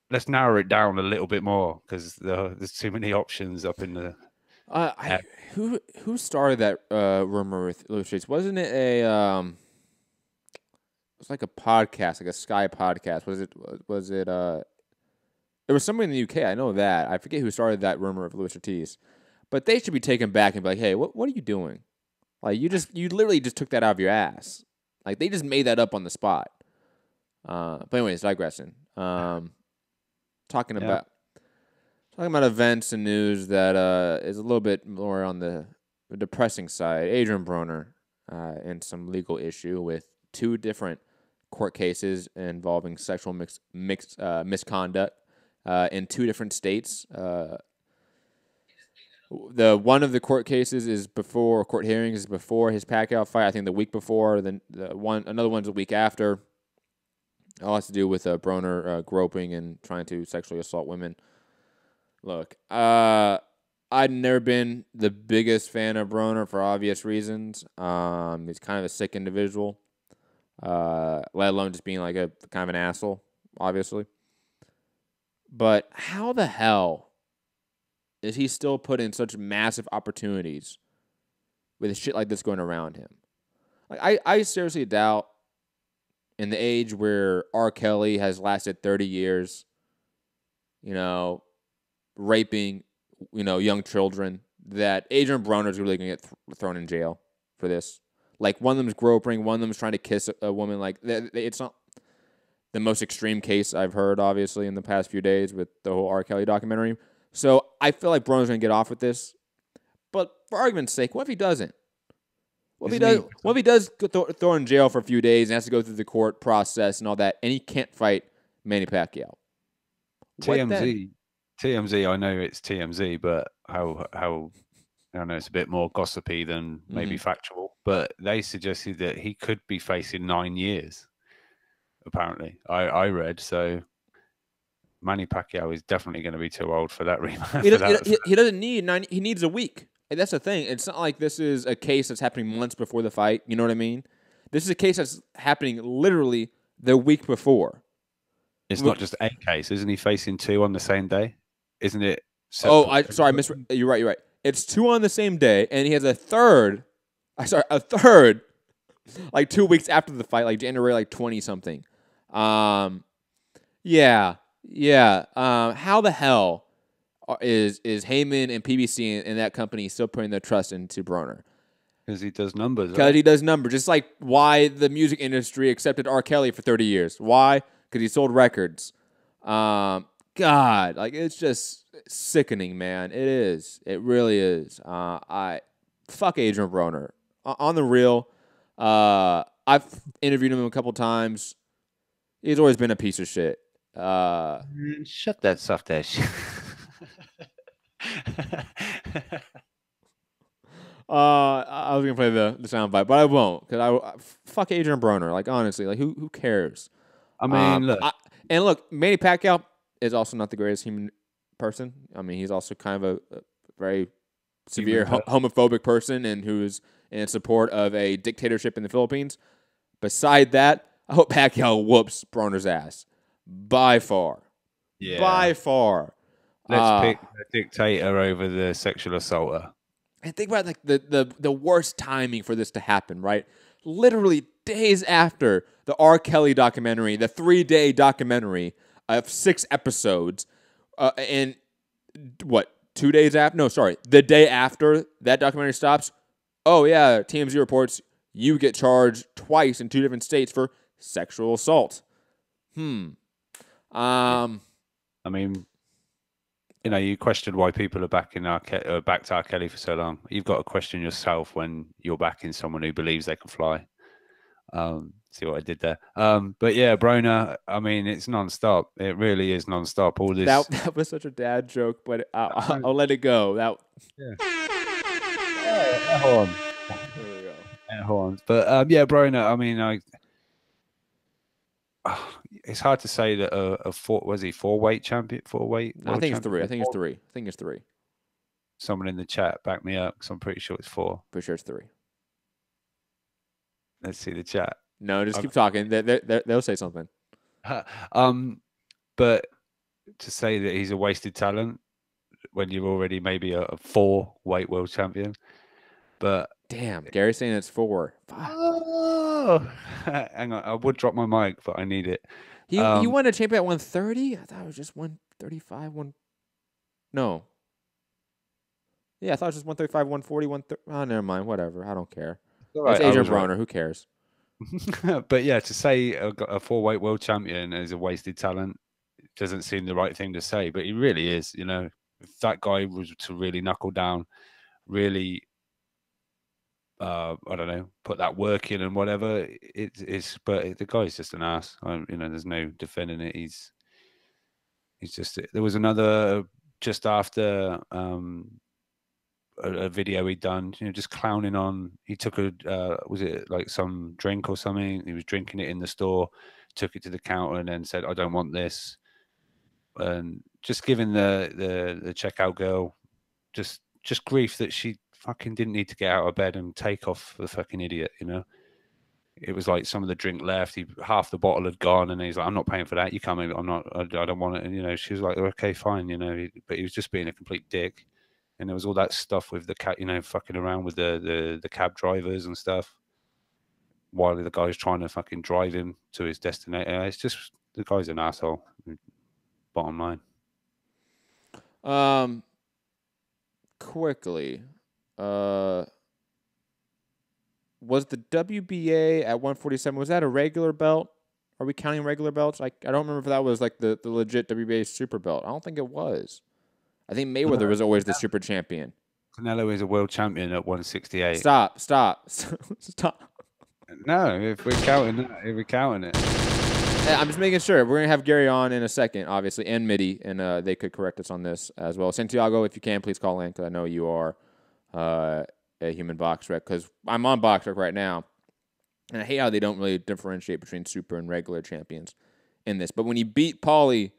Let's narrow it down a little bit more because there's too many options up in the. Who started that rumor with Louis Streets? Wasn't it a? It was like a podcast, like a Sky podcast. Was it? There was somebody in the UK. I know that. I forget who started that rumor of Louis Ortiz, but they should be taken back and be like, "Hey, what are you doing? Like you literally just took that out of your ass. Like they just made that up on the spot." But anyways, digressing. Talking about events and news that is a little bit more on the depressing side. Adrian Broner in some legal issue with 2 different court cases involving sexual misconduct in 2 different states. The one of the court cases is before court hearings is before his Pacquiao fight. I think the week before. Then another one's the week after. All has to do with Broner groping and trying to sexually assault women. Look, I've never been the biggest fan of Broner for obvious reasons. He's kind of a sick individual, let alone just being like a kind of an asshole, obviously. But how the hell is he still put in such massive opportunities with shit like this going around him? Like, I seriously doubt, in the age where R. Kelly has lasted 30 years, raping, young children, that Adrian Broner is really going to get thrown in jail for this. Like, one of them is groping, one of them is trying to kiss a woman. Like, it's not the most extreme case I've heard, obviously, in the past few days with the whole R. Kelly documentary. So I feel like Broner's going to get off with this. But for argument's sake, what if he doesn't? What if he does get thrown in jail for a few days and has to go through the court process and all that, and he can't fight Manny Pacquiao? TMZ, I know it's TMZ, but how I know it's a bit more gossipy than maybe factual, but they suggested that he could be facing 9 years, apparently. I read, so Manny Pacquiao is definitely going to be too old for that rematch. He doesn't need 9, he needs a week. And that's the thing. It's not like this is a case that's happening months before the fight. You know what I mean? This is a case that's happening literally the week before. It's not just a case. Isn't he facing 2 on the same day? Isn't it? You're right. It's 2 on the same day, and he has a third, like 2 weeks after the fight, like January, like 20-something. Yeah. How the hell is Heyman and PBC and that company still putting their trust into Broner? Because he does numbers. Because he does numbers. Just like why the music industry accepted R. Kelly for 30 years. Why? Because he sold records. God, like it's just sickening, man. It is. It really is. I fuck Adrian Broner. On the real, I've interviewed him a couple times. He's always been a piece of shit. Shut that soft ass shit. I was gonna play the soundbite, but I won't because I fuck Adrian Broner. Like honestly, like who cares? I mean, look. Look, Manny Pacquiao is also not the greatest human person. I mean, he's also kind of a very severe homophobic person and who's in support of a dictatorship in the Philippines. Beside that, I hope Pacquiao whoops Broner's ass by far. Yeah. By far. Let's pick the dictator over the sexual assaulter. And think about like the worst timing for this to happen, right? Literally days after the R. Kelly documentary, the 3-day documentary of 6 episodes, and what, 2 days after? No, sorry, the day after that documentary stops. Oh yeah, TMZ reports you get charged twice in 2 different states for sexual assault. I mean, you know, you questioned why people are back to R. Kelly for so long. You've got to question yourself when you're backing someone who believes they can fly. See what I did there? But yeah, Broner, I mean, it's non-stop. It really is non-stop. All this. That was such a dad joke, but I'll let it go. Hold on. There we go. Hold on. But yeah, Broner, I mean, it's hard to say that a 4-weight champion, 4-weight. No, I think it's 3. I think it's 3. Someone in the chat back me up because I'm pretty sure it's 4. Pretty sure it's 3. Let's see the chat. No, just keep talking. They'll say something. But to say that he's a wasted talent when you're already maybe a 4-weight world champion. But damn, Gary's saying it's 4. Oh, hang on. I would drop my mic, but I need it. He won a champion at 130. I thought it was just 135. No. Yeah, I thought it was just 135, 140, 130. Oh, never mind. Whatever. I don't care. It's Adrian Broner. Right. Who cares? But yeah, to say a 4-weight world champion is a wasted talent doesn't seem the right thing to say, but he really is. You know, if that guy was to really knuckle down, really, I don't know, put that work in and whatever, it's. But the guy's just an ass. You know, there's no defending it. He's just. There was another just after. A video he'd done, you know, just clowning on. He took was it like some drink or something? He was drinking it in the store, took it to the counter, and then said, "I don't want this." And just giving the checkout girl just grief that she fucking didn't need to get out of bed and take off the fucking idiot. You know, it was like some of the drink left. Half the bottle had gone, and he's like, "I'm not paying for that. You can't. I'm not. I don't want it." And you know, she was like, "Okay, fine." You know, but he was just being a complete dick. And there was all that stuff with the cat, you know, fucking around with the cab drivers and stuff, while the guy's trying to fucking drive him to his destination. It's just the guy's an asshole. Bottom line. Quickly, was the WBA at 147? Was that a regular belt? Are we counting regular belts? I don't remember if that was like the legit WBA super belt. I don't think it was. I think Mayweather was always the super champion. Canelo is a world champion at 168. Stop. No, if we're counting it. I'm just making sure. We're going to have Gary on in a second, obviously, and Mitty, and they could correct us on this as well. Santiago, if you can, please call in, because I know you are a human box rec, because I'm on box rec right now, and I hate how they don't really differentiate between super and regular champions in this. But when you beat Paulie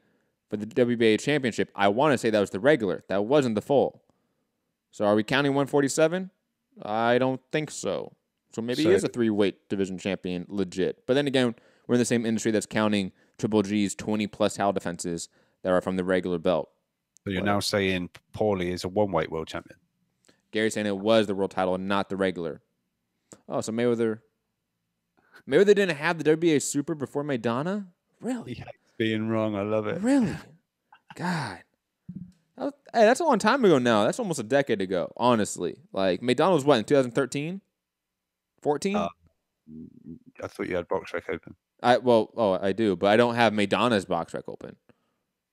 for the WBA championship, I want to say that was the regular. That wasn't the full. So are we counting 147? I don't think so. So maybe he is a 3-weight division champion legit. But then again, we're in the same industry that's counting Triple G's 20-plus HAL defenses that are from the regular belt. So you're now saying Paulie is a 1-weight world champion? Gary's saying it was the world title and not the regular. Oh, so Mayweather didn't have the WBA super before Maidana? Really? Yeah. Being wrong, I love it. Really? God. Hey, that's a long time ago now. That's almost a decade ago, honestly. Like, McDonald's what, in 2013? 14? I thought you had box rec open. I do, but I don't have Maidana's box rec open.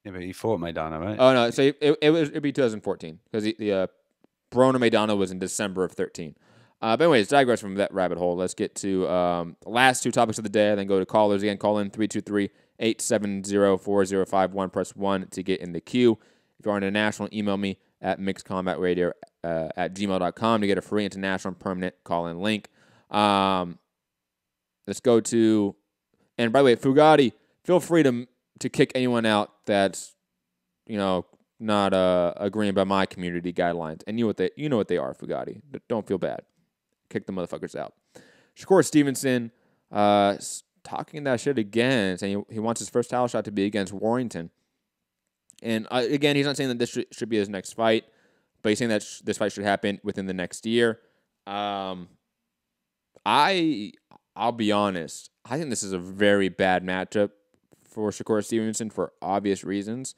Yeah, but he fought Maidana, right? Oh no, so it'd be 2014 because the Broner Maidana was in December of 13. But anyways, digress from that rabbit hole. Let's get to the last two topics of the day, and then go to callers again. Call in 323-870-4051. Press 1 to get in the queue. If you're international, email me at mixedcombatradio at gmail.com to get a free international permanent call-in link. Let's go to, and by the way, Fugatti, feel free to kick anyone out that's, not agreeing by my community guidelines. And you know what they are, Fugatti. Don't feel bad. Kick the motherfuckers out. Shakur Stevenson talking that shit again, saying he wants his first title shot to be against Warrington. And again, he's not saying that this should be his next fight, but he's saying that this fight should happen within the next year. I'll be honest. I think this is a very bad matchup for Shakur Stevenson for obvious reasons.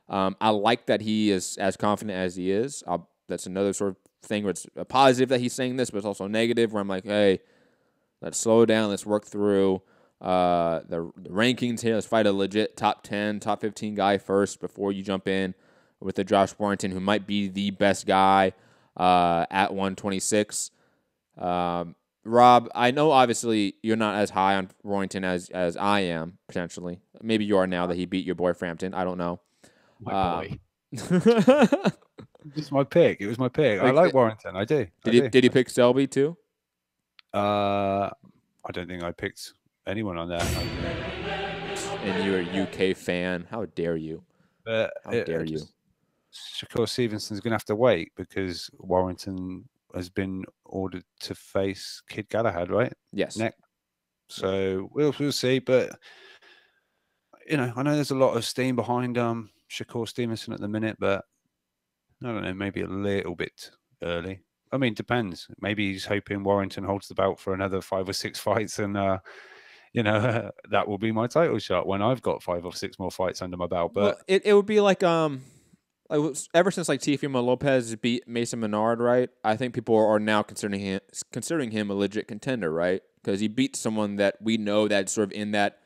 I like that he is as confident as he is. That's another sort of thing where it's a positive that he's saying this, but it's also negative where I'm like, hey, let's slow down. Let's work through the rankings here. Let's fight a legit top 10, top 15 guy first before you jump in with the Josh Warrington, who might be the best guy at 126. Rob, I know obviously you're not as high on Warrington as I am, potentially. Maybe you are now that he beat your boy Frampton. I don't know. My boy. It's my pick. It was my pick. I like Warrington. I do. Did he pick Selby too? I don't think I picked anyone on that. And you're a UK fan. How dare you? How dare you? Shakur Stevenson's going to have to wait because Warrington has been ordered to face Kid Galahad, right? Yes. Next. So we'll see. But, I know there's a lot of steam behind Shakur Stevenson at the minute, but I don't know, maybe a little bit early. I mean, depends. Maybe he's hoping Warrington holds the belt for another 5 or 6 fights, and that will be my title shot when I've got 5 or 6 more fights under my belt. But it would be like ever since like Teofimo Lopez beat Mason Menard, right? I think people are now considering him a legit contender, right? Because he beat someone that we know that's sort of in that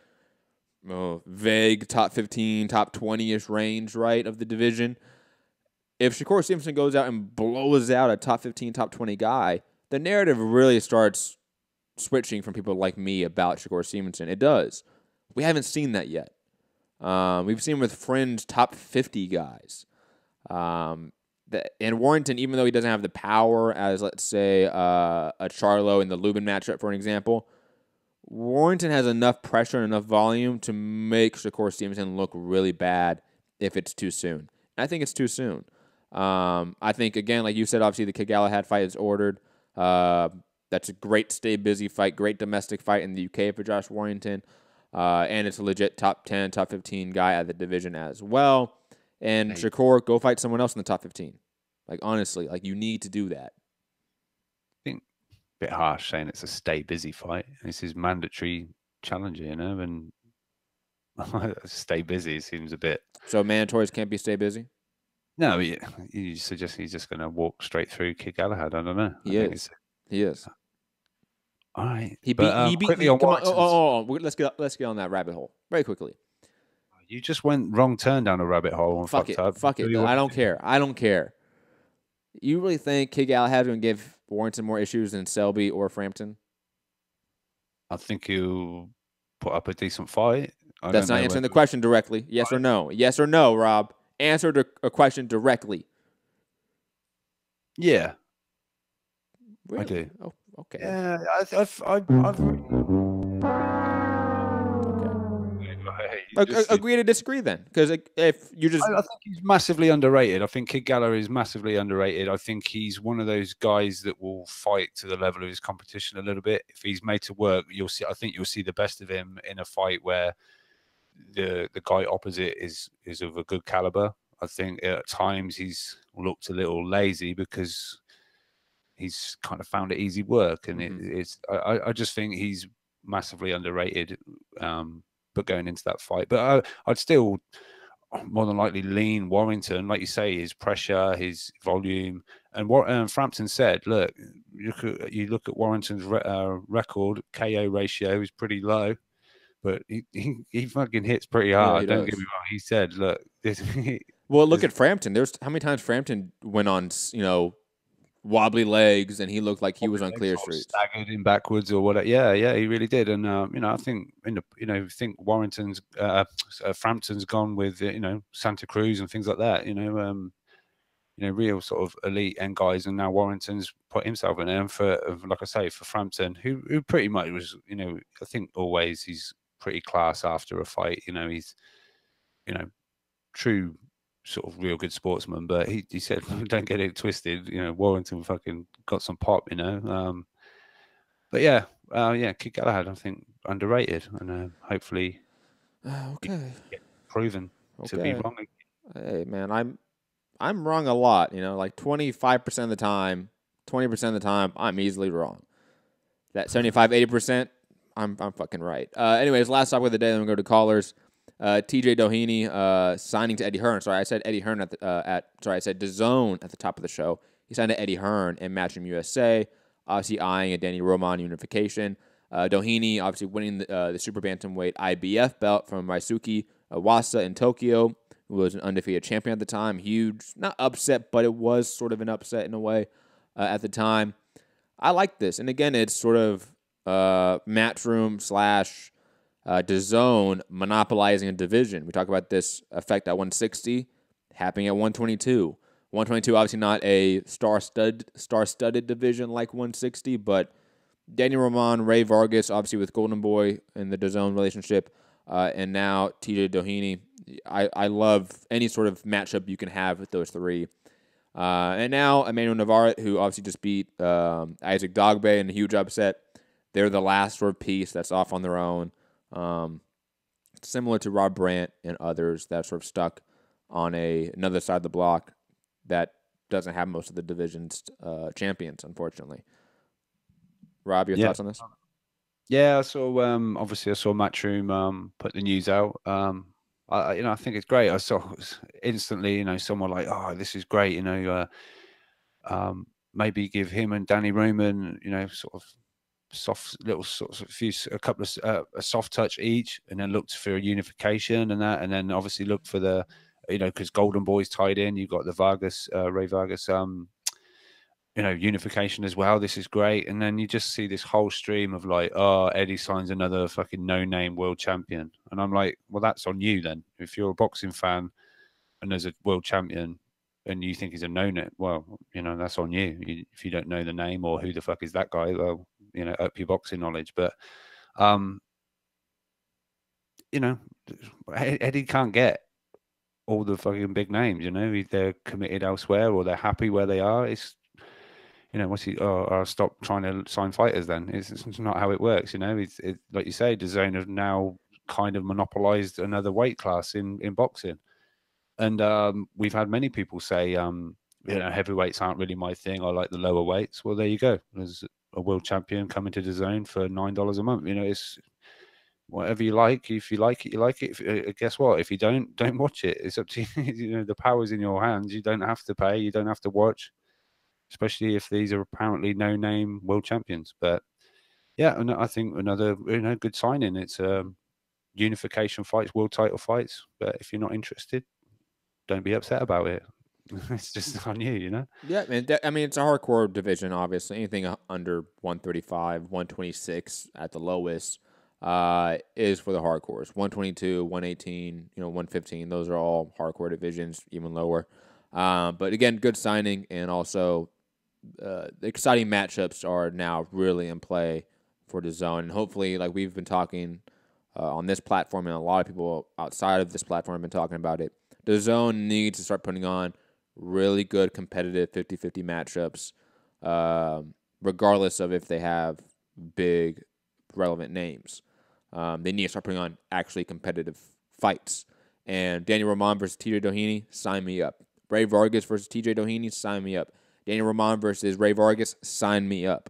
vague top 15, top 20-ish range, right, of the division. If Shakur Stevenson goes out and blows out a top 15, top 20 guy, the narrative really starts switching from people like me about Shakur Stevenson. It does. We haven't seen that yet. We've seen with fringe top 50 guys. And Warrington, even though he doesn't have the power as, let's say, a Charlo in the Lubin matchup, for an example, Warrington has enough pressure and enough volume to make Shakur Stevenson look really bad if it's too soon. And I think it's too soon. I think, again, like you said, obviously the Kid Galahad fight is ordered. That's a great stay busy fight, great domestic fight in the UK for Josh Warrington. And it's a legit top 10, top 15 guy at the division as well. And Shakur, go fight someone else in the top 15. Like, honestly, like, you need to do that. I think a bit harsh saying it's a stay busy fight. This is mandatory challenger, and stay busy seems a bit. So mandatories can't be stay busy? No, you suggest he's just going to walk straight through Kid Galahad. I don't know. He is. All right. He beat quickly on let's get on that rabbit hole very quickly. You just went wrong turn down a rabbit hole and fucked up. Fuck it. I don't care. You really think Kid Galahad is going to give Warrington more issues than Selby or Frampton? I think he'll put up a decent fight. That's not answering the question directly. Yes or no? Yes or no, Rob? Answer a question directly. Yeah. Really? I do. Oh, okay. Yeah, Agree to disagree then, because if you just, I think he's massively underrated. I think Kid Galahad is massively underrated. I think he's one of those guys that will fight to the level of his competition a little bit. If he's made to work, you'll see. I think you'll see the best of him in a fight where the guy opposite is of a good caliber. I think at times he's looked a little lazy because he's kind of found it easy work, and I just think he's massively underrated. But going into that fight, but I'd still more than likely lean Warrington, like you say, his pressure, his volume, and what Frampton said. Look, you look at Warrington's record, KO ratio is pretty low, but he fucking hits pretty Yeah, hard. he Don't does. get me wrong. He said, "Look, this." Well, look at Frampton. There's how many times Frampton went on, wobbly legs, and he looked like he was on clear streets. Staggered in backwards or whatever. Yeah, he really did. And I think Warrington's, Frampton's gone with Santa Cruz and things like that. Real sort of elite end guys, and now Warrington's put himself in there. And like I say, for Frampton, who pretty much was, I think always he's pretty class after a fight. He's, true sort of real good sportsman, but he said, don't get it twisted. Warrington fucking got some pop. But yeah, Kid Galahad, I think underrated, and hopefully, proven to be wrong. Hey man, I'm wrong a lot. Like 25% of the time, 20% of the time, I'm easily wrong. That 75, 80%, I'm fucking right. Anyways, last topic of the day. Then we go to callers. TJ Doheny signing to Eddie Hearn. Sorry, I said Eddie Hearn I said DAZN at the top of the show. He signed to Eddie Hearn in Matchroom USA, obviously eyeing a Danny Roman unification. Doheny obviously winning the super bantamweight IBF belt from Ryosuke Iwasa in Tokyo, who was an undefeated champion at the time. Huge, not upset, but it was sort of an upset in a way at the time. I like this, and again, it's sort of Matchroom / DAZN monopolizing a division. We talk about this effect at 160, happening at 122. 122 obviously not a star-studded division like 160, but Danny Roman, Ray Vargas, obviously with Golden Boy in the DAZN relationship, and now TJ Doheny. I love any sort of matchup you can have with those three. And now Emmanuel Navarrete, who obviously just beat Isaac Dogbe in a huge upset. They're the last sort of piece that's off on their own. Similar to Rob Brandt and others that sort of stuck on another side of the block that doesn't have most of the division's champions, unfortunately. Rob, your thoughts on this? Yeah, I saw. Obviously, I saw Matchroom put the news out. I think it's great. I saw instantly, someone like, "Oh, this is great." Maybe give him and Danny Roman, sort of soft little a soft touch each, and then looked for a unification and then obviously look for the because Golden Boy's tied in. You've got the Vargas, Ray Vargas, unification as well. This is great. And then you just see this whole stream of like, oh, Eddie signs another fucking no-name world champion. And I'm like, well, that's on you then. If you're a boxing fan and there's a world champion and you think he's a no-name, well, that's on you. If you don't know the name or who the fuck is that guy, well, up your boxing knowledge. But, Eddie can't get all the fucking big names, they're committed elsewhere or they're happy where they are. It's, what's he? I'll stop trying to sign fighters. Then it's not how it works. It's like you say, DAZN have now kind of monopolized another weight class in boxing, and we've had many people say, heavyweights aren't really my thing. I like the lower weights. Well, there you go. There's a world champion coming to DAZN for $9 a month. It's whatever you like. If you like it, you like it. Guess what? If you don't watch it. It's up to you. The power's in your hands. You don't have to pay. You don't have to watch. Especially if these are apparently no-name world champions. But yeah, and I think another good signing. It's unification fights, world title fights. But if you're not interested, don't be upset about it. It's just on you, Yeah, man. It's a hardcore division. Obviously, anything under 135, 126 at the lowest is for the hardcores. 122, 118, 115. Those are all hardcore divisions, even lower. But again, good signing, and also the exciting matchups are now really in play for DAZN. And hopefully, like we've been talking on this platform, and a lot of people outside of this platform have been talking about it, DAZN needs to start putting on really good competitive 50-50 matchups, regardless of if they have big, relevant names. They need to start putting on actually competitive fights. And Danny Roman versus TJ Doheny, sign me up. Ray Vargas versus TJ Doheny, sign me up. Danny Roman versus Ray Vargas, sign me up.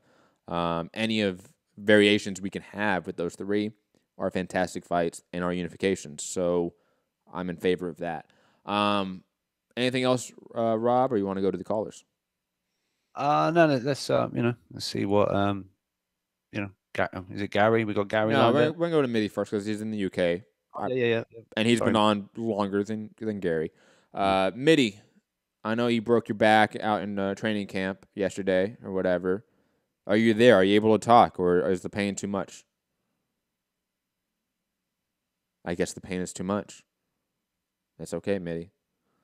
Any of variations we can have with those three are fantastic fights and are unifications. So I'm in favor of that. Anything else, Rob, or you want to go to the callers? No, let's let's see what Is it Gary? We got Gary. No, we're gonna go to Mitty first because he's in the UK. Yeah. And he's been on longer than Gary. Mitty, I know you broke your back out in training camp yesterday or whatever. Are you there? Are you able to talk, or is the pain too much? I guess the pain is too much. That's okay, Mitty.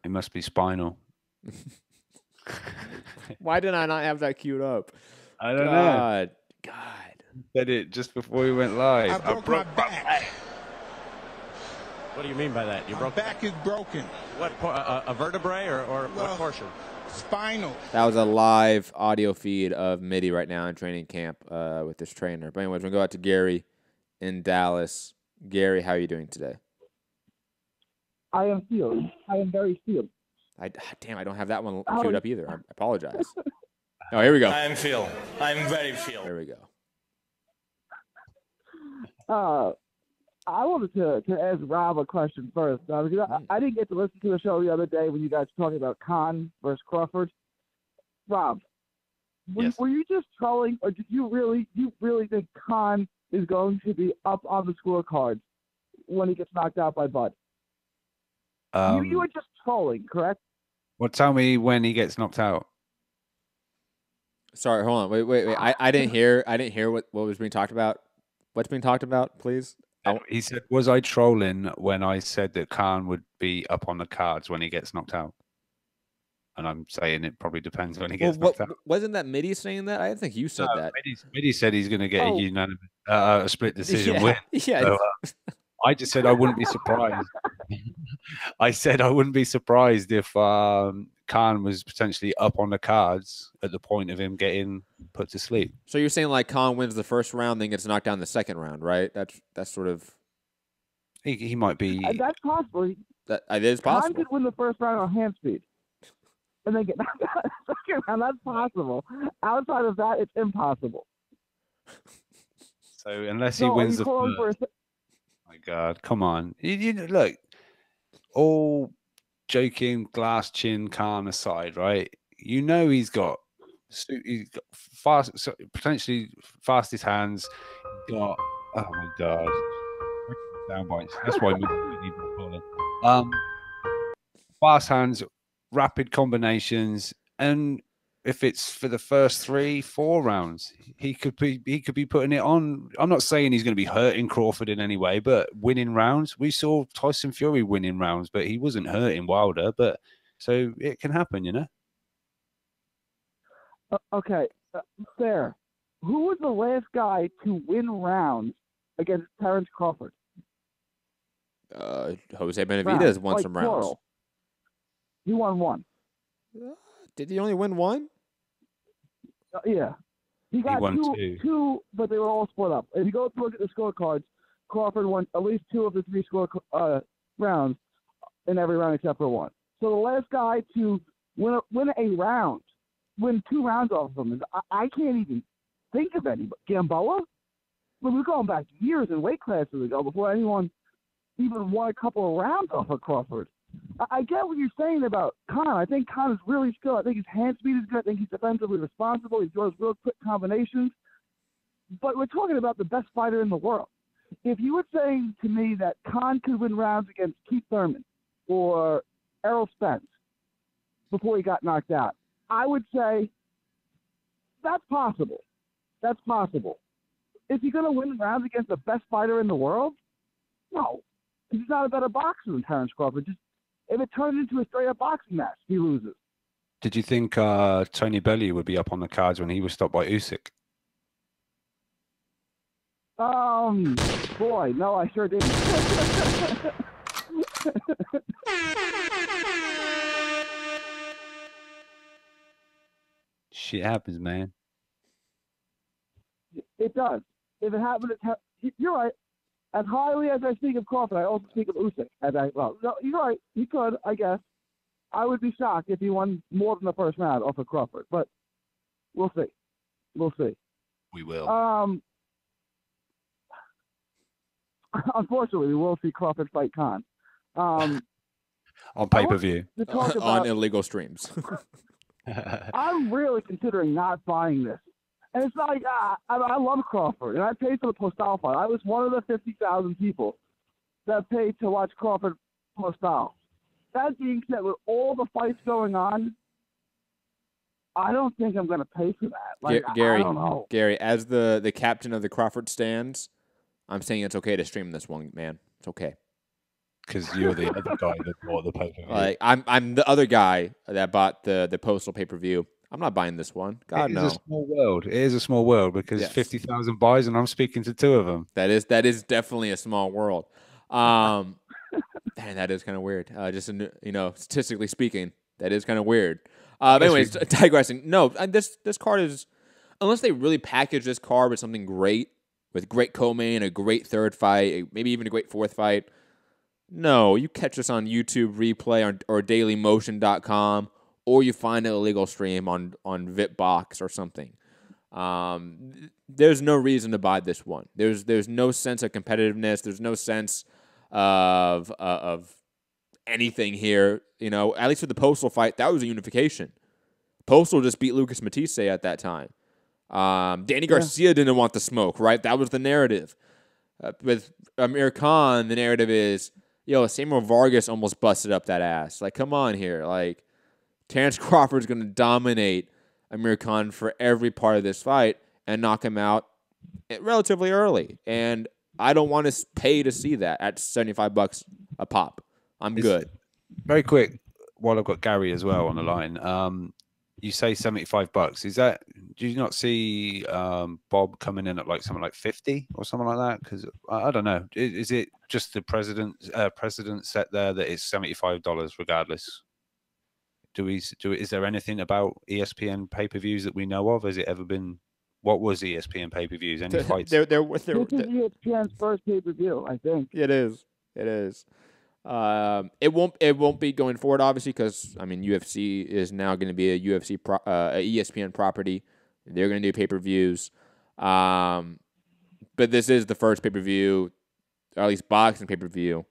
It must be spinal. Why did I not have that queued up? I don't know. God. Said it just before we went live. I broke my back. What do you mean by that? My back is broken. What, a vertebrae or what portion? Spinal. That was a live audio feed of Mitty right now in training camp with this trainer. But anyways, we're going to go out to Gary in Dallas. Gary, how are you doing today? I am field. I am very field. Damn, I don't have that one queued up either. I apologize. Oh, here we go. I am Phil. I'm very Phil. There we go. I wanted to ask Rob a question first. Because I didn't get to listen to the show the other day when you guys were talking about Khan versus Crawford. Rob, were you just trolling, or did you really think Khan is going to be up on the scorecard when he gets knocked out by Bud? You were just trolling, correct? Well, tell me when he gets knocked out. Sorry, hold on. Wait. I didn't hear what was being talked about. What's being talked about, please? He said, was I trolling when I said that Khan would be up on the cards when he gets knocked out? And I'm saying it probably depends when he gets knocked out. Wasn't that Mitty saying that? I think you said that. Mitty said he's going to get a unanimous, a split decision win. Yeah. So, I just said I wouldn't be surprised. I said I wouldn't be surprised if Khan was potentially up on the cards at the point of him getting put to sleep. So you're saying like Khan wins the first round, then gets knocked down the second round, right? That's sort of. He might be. That's possible. That it is possible. Khan could win the first round on hand speed, and then get knocked out the second round. That's possible. Outside of that, it's impossible. So unless he wins the first. My God, come on! You look, all joking, glass chin, Khan aside, right? You know he's got fast, potentially fastest hands. He's got oh my God, down bites. That's why we need more calling. Fast hands, rapid combinations, and if it's for the first 3-4 rounds, he could be putting it on. I'm not saying he's going to be hurting Crawford in any way, but winning rounds. We saw Tyson Fury winning rounds, but he wasn't hurting Wilder. But so it can happen, you know. Okay, fair. Who was the last guy to win rounds against Terence Crawford? Jose Benavidez won some rounds. Plural. He won one. Did he only win one? Yeah. He got two, but they were all split up. If you go look at the scorecards, Crawford won at least 2 of the 3 rounds in every round except for one. So the last guy to win a round, win 2 rounds off of him, is I can't even think of anybody. Gamboa? Well, we're going back years and weight classes ago before anyone even won a couple of rounds off of Crawford. I get what you're saying about Khan. I think Khan is really skilled. I think his hand speed is good. I think he's defensively responsible. He throws real quick combinations. But we're talking about the best fighter in the world. If you were saying to me that Khan could win rounds against Keith Thurman or Errol Spence before he got knocked out, I would say that's possible. That's possible. Is he going to win rounds against the best fighter in the world? No. He's not a better boxer than Terence Crawford. Just if it turns into a straight-up boxing match, he loses. Did you think Tony Bellew would be up on the cards when he was stopped by Usyk? Boy, no, I sure didn't. Shit happens, man. It does. If it happened, you're right. As highly as I speak of Crawford, I also speak of Usyk. No, you're right. He could, I guess. I would be shocked if he won more than the first round off of Crawford, but we'll see. We'll see. We will. Unfortunately, we will see Crawford fight Khan. On pay-per-view. On illegal streams. I'm really considering not buying this And it's not like I love Crawford, and I paid for the Postal fight. I was one of the 50,000 people that paid to watch Crawford Postal. That being said, with all the fights going on, I don't think I'm going to pay for that. Like, Gary, I don't know. Gary, as the captain of the Crawford stands, I'm saying it's okay to stream this one, man. It's okay. Because you're the other guy that bought the pay-per-view. Like I'm the other guy that bought the Postal pay-per-view. I'm not buying this one. God, no. It is a small world. It is a small world because 50,000 buys, and I'm speaking to 2 of them. That is definitely a small world. Man, that is kind of weird. Just statistically speaking, that is kind of weird. But anyways, digressing. No, this card is, unless they really package this card with something great, with great co-main, a great third fight, maybe even a great fourth fight. No, you catch this on YouTube replay or dailymotion.com, or you find an illegal stream on VipBox or something. There's no reason to buy this one. There's no sense of competitiveness. There's no sense of anything here. You know, at least with the Postal fight, that was a unification. Postal just beat Lucas Matisse at that time. Danny Garcia didn't want the smoke, right? That was the narrative. With Amir Khan, the narrative is, Samuel Vargas almost busted up that ass. Like, come on here. Like, Terrence Crawford's going to dominate Amir Khan for every part of this fight and knock him out relatively early. And I don't want to pay to see that at $75 a pop. I'm good. Very quick, while I've got Gary as well on the line. You say $75. Is that? Do you not see Bob coming in at like something like 50 or something like that? Because I don't know. Is it just the precedent set there that it's $75 regardless? Is there anything about ESPN pay-per-views that we know of? Has it ever been? What was ESPN pay-per-views? Any fights? This is ESPN's first pay-per-view, I think. It is. It is. It won't be going forward, obviously, because UFC is now going to be a ESPN property. They're going to do pay-per-views, but this is the first pay-per-view, or at least boxing pay-per-view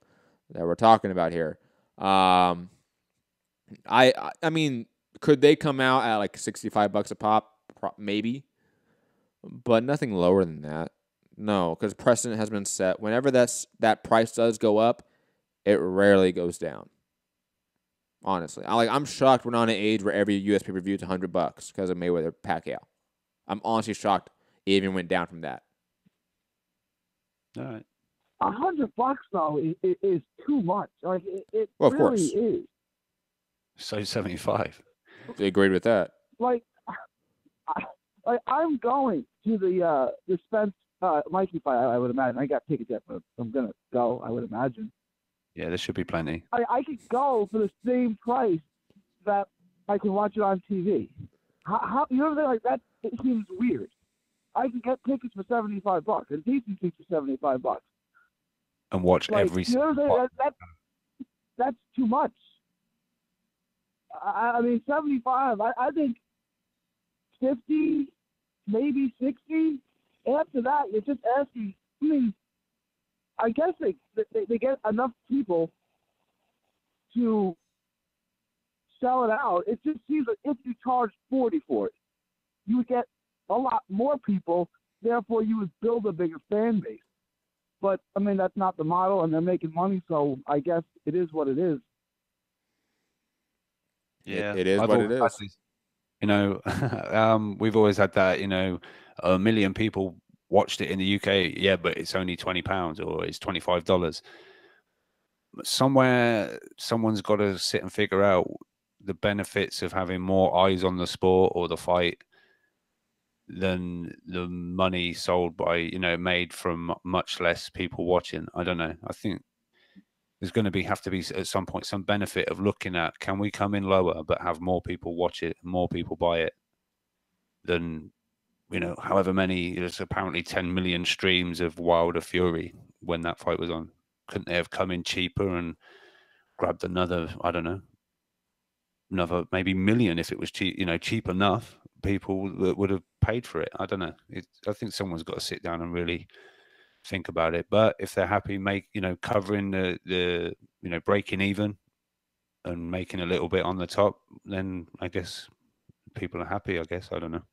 that we're talking about here. I mean, could they come out at like $65 a pop? Maybe, but nothing lower than that. No, because precedent has been set. Whenever that price does go up, it rarely goes down. Honestly, I'm shocked we're not an age where every US pay-per-view is $100 because of Mayweather Pacquiao. I'm honestly shocked it even went down from that. All right. $100 though is too much. Like it well, of really course. is. So 75. I agreed with that. Like I'm going to the Spence Mikey fight. I would imagine. I got tickets yet, but I'm gonna go. I would imagine. Yeah, there should be plenty. I could go for the same price that I can watch it on TV. How like that? It seems weird. I can get tickets for $75 and decent seats for $75. And watch every. That's too much. I mean, 75. I think 50, maybe 60. After that, you're just asking. I mean, I guess they get enough people to sell it out. It just seems like if you charge $40 for it, you would get a lot more people. Therefore, you would build a bigger fan base. But I mean, that's not the model, and they're making money, so I guess it is what it is. Yeah, it is what it is. We've always had that. A million people watched it in the UK. Yeah, but it's only £20 or it's $25. Somewhere, someone's got to sit and figure out the benefits of having more eyes on the sport or the fight than the money sold by, made from much less people watching. I don't know. I think there's going to have to be at some point some benefit of looking at, can we come in lower but have more people watch it, more people buy it than, however many. There's apparently 10 million streams of Wilder Fury when that fight was on. Couldn't they have come in cheaper and grabbed another, I don't know, another maybe million if it was cheap, cheap enough, people that would have paid for it. I don't know. I think someone's got to sit down and really think about it. But if they're happy covering the breaking even and making a little bit on the top, then I guess people are happy, I guess. I don't know.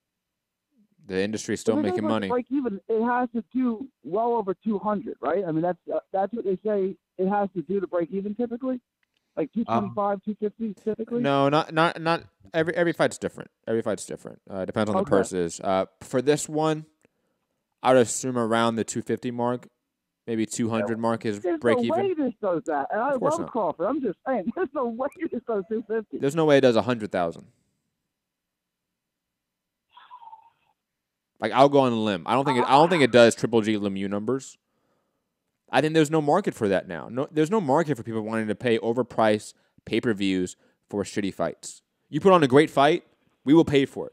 The industry's still making money. Break even, it has to do well over 200, right? I mean, that's what they say it has to do to break even typically. Like 225, 250 typically. No, not every fight's different. Every fight's different. Depends on the purses. For this one, I would assume around the 250 mark, maybe 200 mark is break even. There's no way this does that. And I love Crawford. I'm just saying, there's no way this does 250. There's no way it does 100,000. Like, I'll go on a limb. I don't think it does Triple G Lemieux numbers. I think there's no market for that now. No, there's no market for people wanting to pay overpriced pay-per-views for shitty fights. You put on a great fight, we will pay for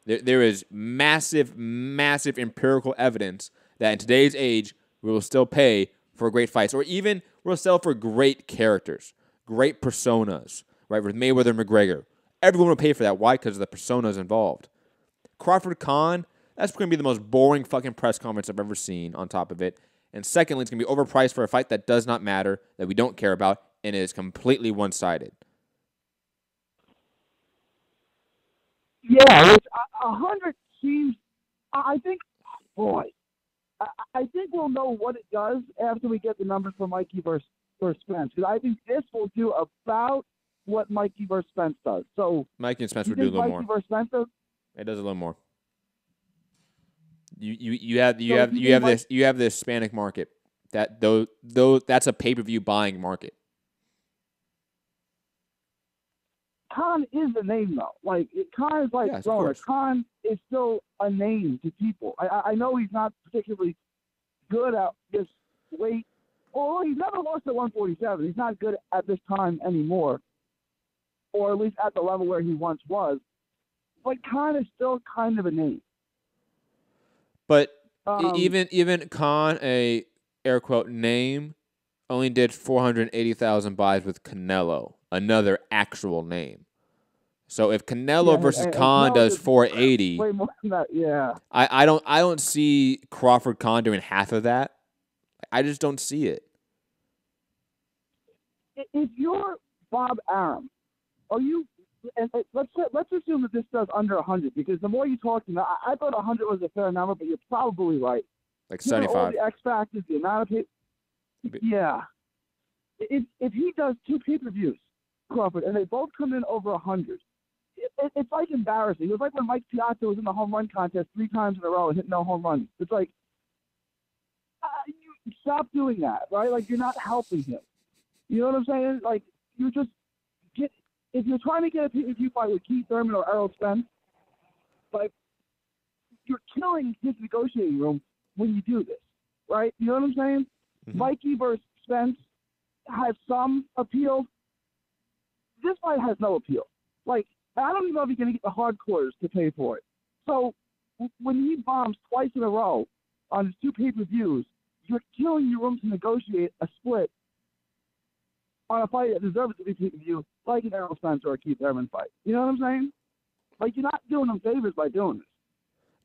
it. There is massive, massive empirical evidence that in today's age, we will still pay for great fights, or even we'll sell for great characters, great personas, right? With Mayweather and McGregor. Everyone will pay for that. Why? Because of the personas involved. Crawford Khan, that's going to be the most boring fucking press conference I've ever seen on top of it. And secondly, it's going to be overpriced for a fight that does not matter, that we don't care about, and is completely one-sided. Yeah, 100 seems. I think, boy, I think we'll know what it does after we get the numbers for Mikey versus Spence. Because I think this will do about what Mikey versus Spence does. So Mikey and Spence will do a little Mikey more. Versus Spence does? It does a little more. You have the Hispanic market that though that's a pay-per-view buying market. Khan is a name though. Like Khan is like Khan is still a name to people. I know he's not particularly good at this weight. Well, he's never lost at 147. He's not good at this time anymore, or at least at the level where he once was. But Khan is still kind of a name. But even Khan, a air quote name, only did 480,000 buys with Canelo, another actual name. So if Canelo versus Khan does 480, way more than that, yeah. I don't see Crawford Khan doing half of that. I just don't see it. If you're Bob Arum, are you? And let's assume that this does under 100, because the more you talk to me, I thought 100 was a fair number, but you're probably right. Like 75. All the X factors, the amount of people. Yeah. If he does 2 pay-per-views, Crawford, and they both come in over 100, it's like embarrassing. It was like when Mike Piazza was in the home run contest 3 times in a row and hit no home runs. It's like, you stop doing that, right? Like, you're not helping him. You know what I'm saying? Like, you just get. If you're trying to get a pay-per-view fight with Keith Thurman or Errol Spence, like, you're killing his negotiating room when you do this, right? You know what I'm saying? Mm-hmm. Mikey versus Spence has some appeal. This fight has no appeal. Like, I don't even know if he can get the hardcores to pay for it. So when he bombs twice in a row on his 2 pay-per-views, you're killing your room to negotiate a split on a fight that deserves to be pay-per-view, like an Errol Spence or a Keith Thurman fight. You know what I'm saying? Like, you're not doing them favors by doing this.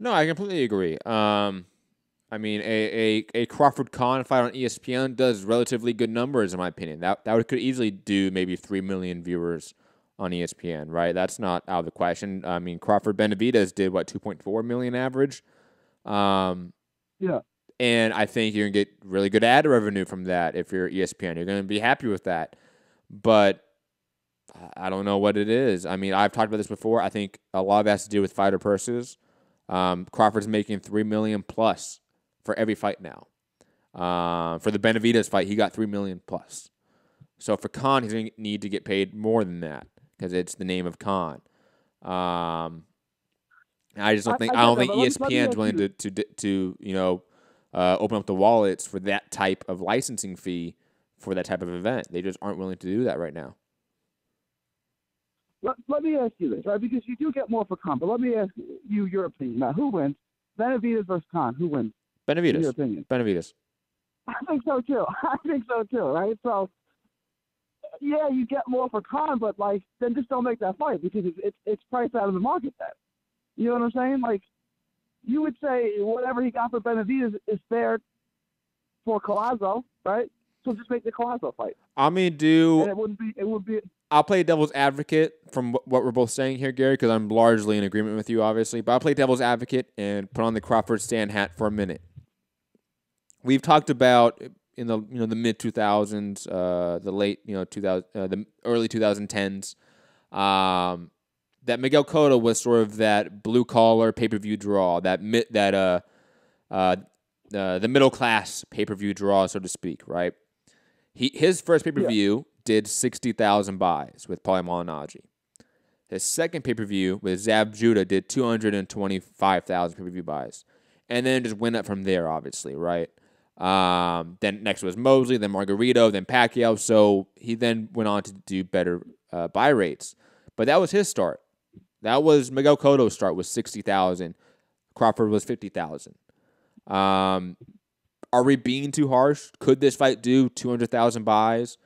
No, I completely agree. I mean, a Crawford Khan fight on ESPN does relatively good numbers, in my opinion. That could easily do maybe 3 million viewers on ESPN, right? That's not out of the question. I mean, Crawford Benavidez did, 2.4 million average? Yeah. And I think you're going to get really good ad revenue from that if you're ESPN. You're going to be happy with that. But I don't know what it is. I mean, I've talked about this before. I think a lot of it has to do with fighter purses. Crawford's making $3 million plus for every fight now. For the Benavidez fight, he got $3 million plus. So for Khan, he's going to need to get paid more than that because it's the name of Khan. I just don't think ESPN's willing to open up the wallets for that type of licensing fee for that type of event. They just aren't willing to do that right now. Let me ask you this, right? Because you do get more for Khan, but let me ask you your opinion. Now, who wins? Benavidez versus Khan. Who wins? Benavidez. In your opinion? Benavidez. I think so too. Right? So, yeah, you get more for Khan, but then just don't make that fight because it's priced out of the market. Then, you know what I'm saying? Like, you would say whatever he got for Benavidez is fair for Collazo, right? So just make the Collazo fight. I'm gonna do. And it would be. I'll play devil's advocate from what we're both saying here, Gary, because I'm largely in agreement with you, obviously. But I'll play devil's advocate and put on the Crawford Stan hat for a minute. We've talked about in the the mid 2000s, the late 2000, the early 2010s, that Miguel Cotto was sort of that blue collar pay-per-view draw, the middle class pay-per-view draw, so to speak, right? His first pay-per-view did 60,000 buys with Paulie Malignaggi. His second pay-per-view with Zab Judah did 225,000 pay-per-view buys, and then just went up from there, obviously, right? Then next was Mosley, then Margarito, then Pacquiao. So he then went on to do better buy rates, but that was his start. That was Miguel Cotto's start, was 60,000. Crawford was 50,000. Are we being too harsh? Could this fight do 200,000 buys?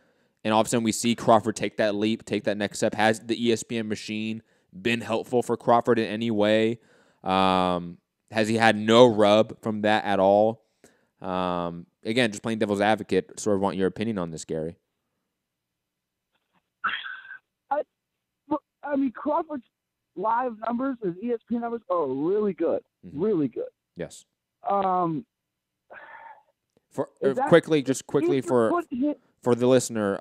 And all of a sudden we see Crawford take that leap, take that next step. Has the ESPN machine been helpful for Crawford in any way? Has he had no rub from that at all? Again, just playing devil's advocate, sort of want your opinion on this, Gary. I mean, Crawford's live numbers, his ESPN numbers are really good. Mm-hmm. Really good. Yes. Quickly for the listener,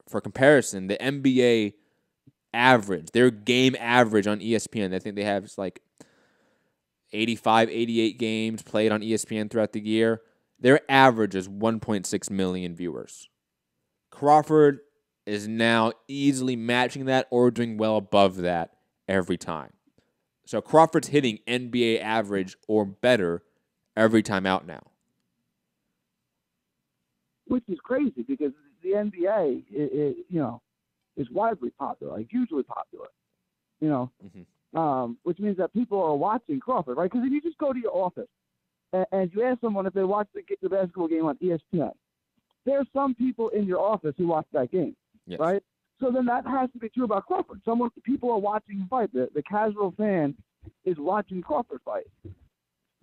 for comparison, the NBA average, their game average on ESPN, I think they have like 85, 88 games played on ESPN throughout the year. Their average is 1.6 million viewers. Crawford is now easily matching that or doing well above that every time. So Crawford's hitting NBA average or better every time out now. Which is crazy because the NBA, is widely popular, like hugely popular. Which means that people are watching Crawford, right? Because if you just go to your office and you ask someone if they watch the basketball game on ESPN, there's some people in your office who watch that game, yes. Right? So then that has to be true about Crawford. People are watching him fight. The casual fan is watching Crawford fight.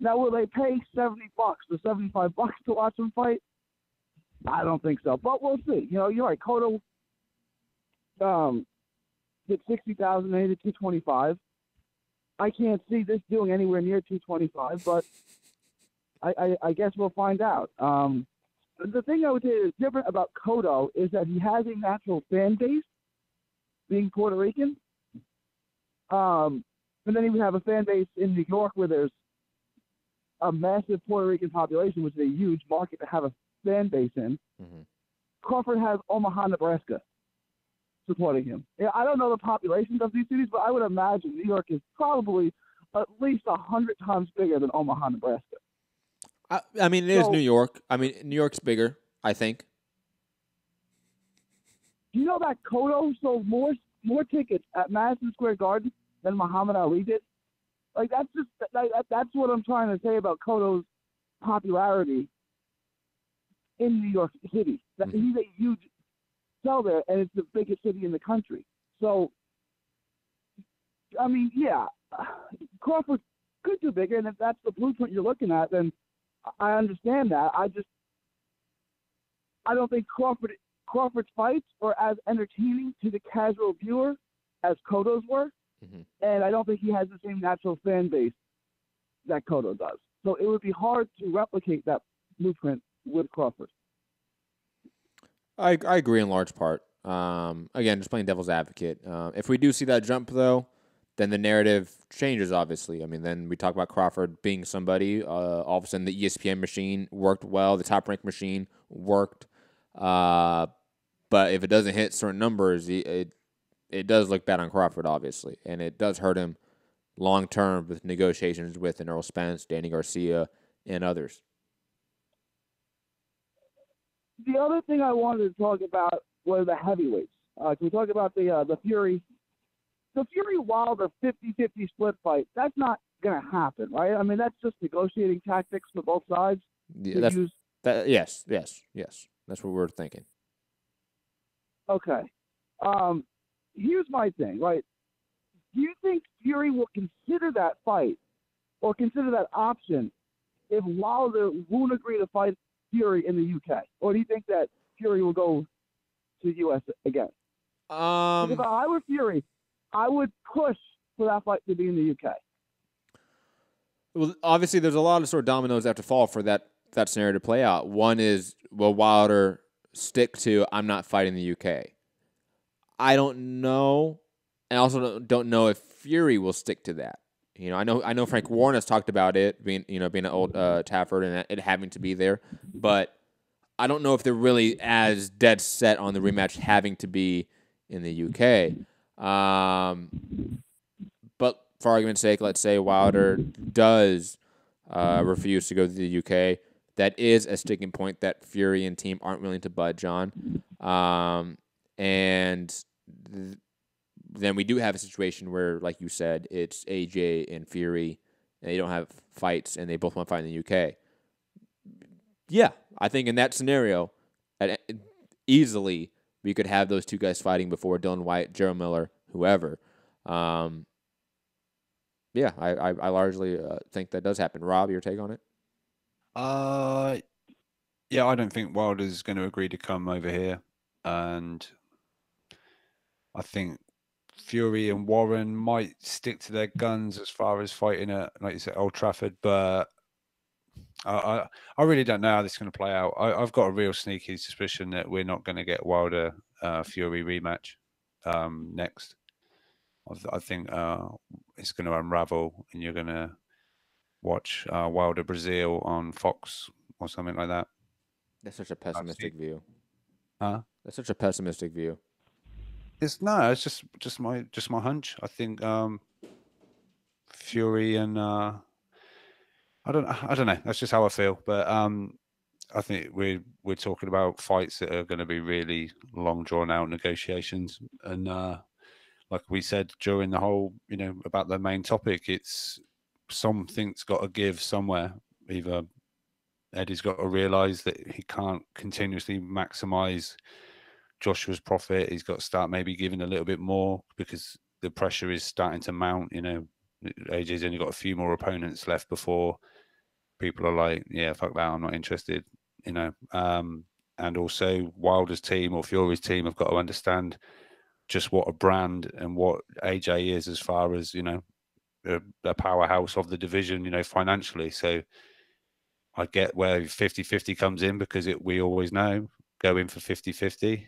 Now, will they pay $70 or $75 to watch him fight? I don't think so, but we'll see. You're right. Cotto did 60,000, and he did 225. I can't see this doing anywhere near 225, but I guess we'll find out. The thing I would say is different about Cotto is that he has a natural fan base, being Puerto Rican. And then he would have a fan base in New York where there's a massive Puerto Rican population, which is a huge market to have a fan base in. Mm-hmm. Crawford has Omaha, Nebraska supporting him. I don't know the populations of these cities, but I would imagine New York is probably at least 100 times bigger than Omaha, Nebraska. I mean, it is New York. I mean, New York's bigger, I think. Do you know that Cotto sold more tickets at Madison Square Garden than Muhammad Ali did? Like, that's what I'm trying to say about Cotto's popularity in New York City. Mm-hmm. He's a huge sell there, and it's the biggest city in the country. So, I mean, yeah, Crawford could do bigger, and if that's the blueprint you're looking at, then I understand that. I don't think Crawford's fights are as entertaining to the casual viewer as Cotto's were, mm-hmm. and I don't think he has the same natural fan base that Cotto does. So it would be hard to replicate that blueprint with Crawford. I agree in large part. Again, just playing devil's advocate. If we do see that jump, though, then the narrative changes, obviously. I mean, then we talk about Crawford being somebody. All of a sudden, the ESPN machine worked well. The Top Rank machine worked. But if it doesn't hit certain numbers, it does look bad on Crawford, obviously. And it does hurt him long-term with negotiations with Errol Spence, Danny Garcia, and others. The other thing I wanted to talk about were the heavyweights. Can we talk about the Fury? The Fury Wilder 50-50 split fight, that's not going to happen, right? I mean, that's just negotiating tactics for both sides. Yeah, yes. That's what we're thinking. Okay. Here's my thing, right? Do you think Fury will consider that fight or consider that option if Wilder won't agree to fight Fury in the UK? Or do you think that Fury will go to the US again? If I were Fury, I would push for that fight to be in the UK. Well, obviously, there's a lot of sort of dominoes that have to fall for that scenario to play out. One is, will Wilder stick to, I'm not fighting the UK? I don't know. And I also don't know if Fury will stick to that. You know, I know Frank Warren has talked about it being an old Tafford and it having to be there, but I don't know if they're really as dead set on the rematch having to be in the UK. But for argument's sake, let's say Wilder does refuse to go to the UK. That is a sticking point that Fury and team aren't willing to budge on. Then we do have a situation where, like you said, it's AJ and Fury, and they don't have fights, and they both want to fight in the UK. Yeah, I think in that scenario, easily we could have those two guys fighting before Dylan White, Gerald Miller, whoever. Yeah, I largely think that does happen. Rob, your take on it? Yeah, I don't think Wilder's going to agree to come over here, and I think Fury and Warren might stick to their guns as far as fighting at, like you said, Old Trafford, but I really don't know how this is going to play out. I've got a real sneaky suspicion that we're not going to get Wilder Fury rematch next. I think it's going to unravel, and you're going to watch Wilder Brazil on Fox or something like that. That's such a pessimistic view. Huh? That's such a pessimistic view. It's just my hunch. I think Fury and I don't know. That's just how I feel. But I think we're talking about fights that are going to be really long, drawn out negotiations. And like we said during the whole, about the main topic, it's something's got to give somewhere. Either Eddie's got to realize that he can't continuously maximize Joshua's profit. He's got to start maybe giving a little bit more because the pressure is starting to mount. AJ's only got a few more opponents left before people are like, yeah, fuck that, I'm not interested. And also Wilder's team or Fury's team have got to understand just what a brand and what AJ is as far as, a powerhouse of the division, financially. So I get where 50-50 comes in because we always know, go in for 50-50,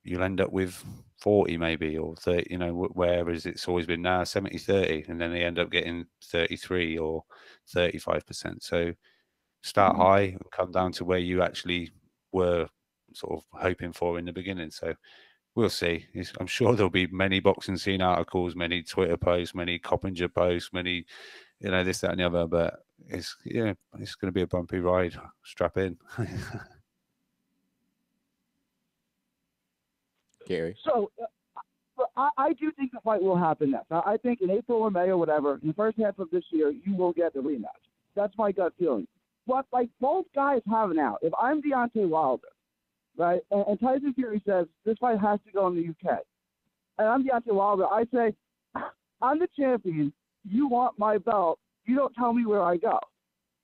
you'll end up with 40 maybe or 30, whereas it's always been now 70-30, and then they end up getting 33 or 35%. So start high and come down to where you actually were sort of hoping for in the beginning. So we'll see. I'm sure there'll be many boxing scene articles, many Twitter posts, many Coppinger posts, many, this, that, and the other. But it's going to be a bumpy ride. Strap in. Gary. So I do think the fight will happen next. I think in April or May or whatever, in the first half of this year, you will get the rematch. That's my gut feeling. But like both guys have now. If I'm Deontay Wilder, right, and Tyson Fury says this fight has to go in the UK, and I'm Deontay Wilder, I say, I'm the champion. You want my belt. You don't tell me where I go.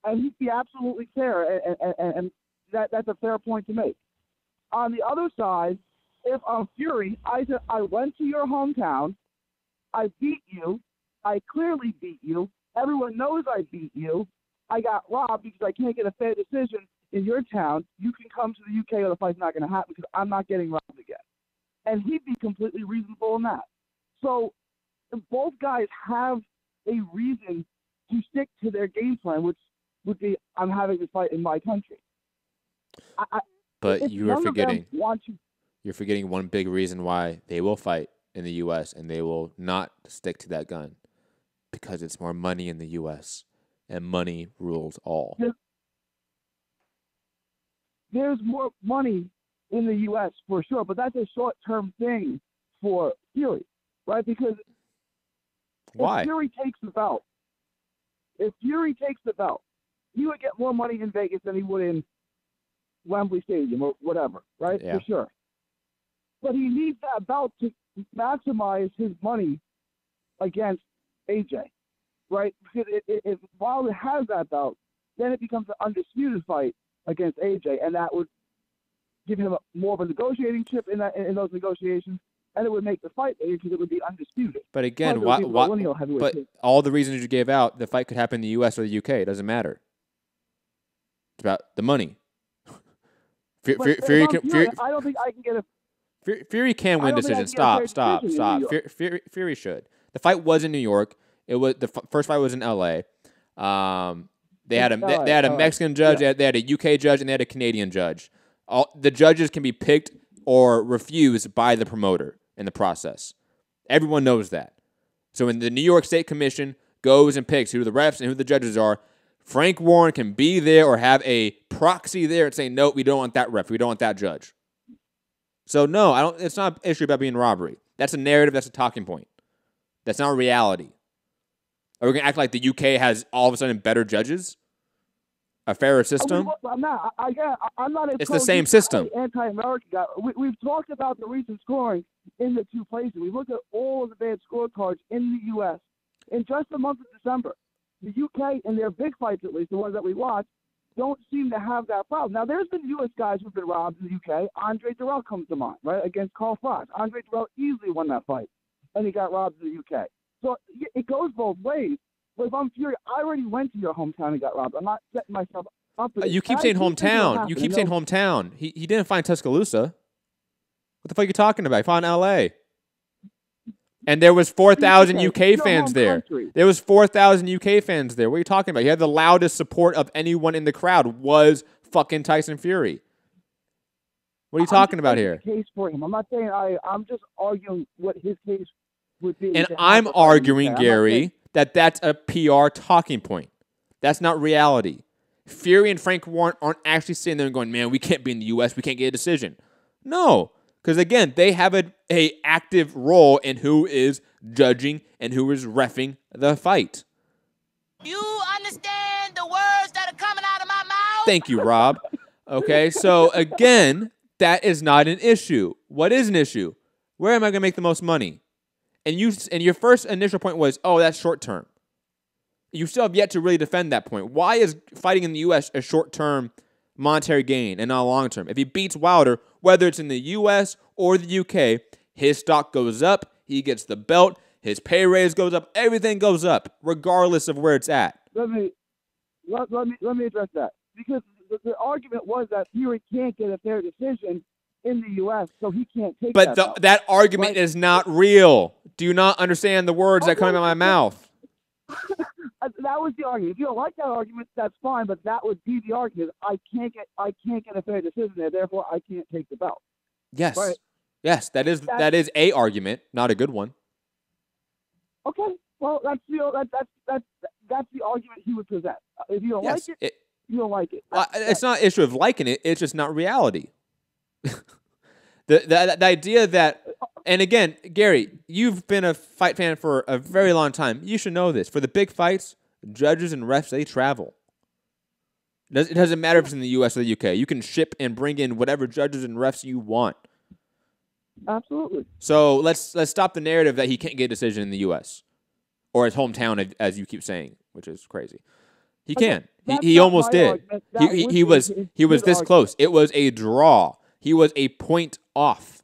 And he'd be absolutely fair, and that's a fair point to make. On the other side, if I'm Fury, I said, I went to your hometown, I beat you, I clearly beat you, everyone knows I beat you, I got robbed because I can't get a fair decision in your town, you can come to the UK or the fight's not going to happen because I'm not getting robbed again. And he'd be completely reasonable in that. So both guys have a reason to stick to their game plan, which would be, I'm having this fight in my country. But you are forgetting. You're forgetting one big reason why they will fight in the U.S. and they will not stick to that gun, because it's more money in the U.S. and money rules all. There's more money in the U.S. for sure, but that's a short-term thing for Fury, right? Because why? If Fury takes the belt, he would get more money in Vegas than he would in Wembley Stadium or whatever, right? Yeah. For sure. But he needs that belt to maximize his money against AJ, right? Because if Wilder has that belt, then it becomes an undisputed fight against AJ, and that would give him more of a negotiating chip in those negotiations, and it would make the fight better because it would be undisputed. But again, but all the reasons you gave out, the fight could happen in the U.S. or the U.K. It doesn't matter. It's about the money. Fury, I don't think I can get a. Fury can win decision. Stop. Fury should. The fight was in New York. It was the first fight was in L.A. They had a Mexican judge. Yeah. They had a UK judge, and they had a Canadian judge. The judges can be picked or refused by the promoter in the process. Everyone knows that. So when the New York State Commission goes and picks who the refs and who the judges are, Frank Warren can be there or have a proxy there and say, no, we don't want that ref. We don't want that judge. So, no, it's not an issue about being robbery. That's a narrative. That's a talking point. That's not reality. Are we going to act like the UK has all of a sudden better judges? A fairer system? I'm not. It's the same system. Anti-American guy. We've talked about the recent scoring in the two places. We've looked at all of the bad scorecards in the U.S. in just the month of December. The UK, in their big fights at least, the ones that we watch, don't seem to have that problem. Now, there's been U.S. guys who've been robbed in the UK. Andre Durrell comes to mind, right, against Carl Frost. Andre Durrell easily won that fight, and he got robbed in the UK. So it goes both ways. But if I'm Fury, I already went to your hometown and got robbed. I'm not setting myself up. You keep saying hometown. You keep saying hometown. He didn't find Tuscaloosa. What the fuck are you talking about? He found L.A. And there was 4,000 UK fans there. There was 4,000 UK fans there. What are you talking about? He had the loudest support of anyone in the crowd was fucking Tyson Fury. What are you talking about here? Case for him. I'm not saying I'm just arguing what his case would be. And I'm arguing, Gary, that's a PR talking point. That's not reality. Fury and Frank Warren aren't actually sitting there and going, man, we can't be in the U.S. We can't get a decision. No. Because, again, they have a active role in who is judging and who is reffing the fight. You understand the words that are coming out of my mouth? Thank you, Rob. Okay, so, again, that is not an issue. What is an issue? Where am I going to make the most money? And your first initial point was, oh, that's short term. You still have yet to really defend that point. Why is fighting in the U.S. a short-term monetary gain and not long-term? If he beats Wilder, whether it's in the U.S. or the U.K., his stock goes up, he gets the belt, his pay raise goes up, everything goes up, regardless of where it's at. Let me address that. Because the argument was that Fury can't get a fair decision in the U.S., so he can't take that. But that argument is not real. Do you not understand the words that come out of my mouth? That was the argument. If you don't like that argument, that's fine. But that would be the argument. I can't get a fair decision there. Therefore, I can't take the belt. Yes. Right? Yes. That is a argument, not a good one. Okay. Well, that's the argument he would present. If you don't like it, you don't like it. It's not an issue of liking it. It's just not reality. The idea that. And again, Gary, you've been a fight fan for a very long time. You should know this. For the big fights, judges and refs, they travel. It doesn't matter if it's in the U.S. or the U.K. You can ship and bring in whatever judges and refs you want. Absolutely. So let's stop the narrative that he can't get a decision in the U.S. or his hometown, as you keep saying, which is crazy. He can. He almost did. He was this close. It was a draw. He was a point off.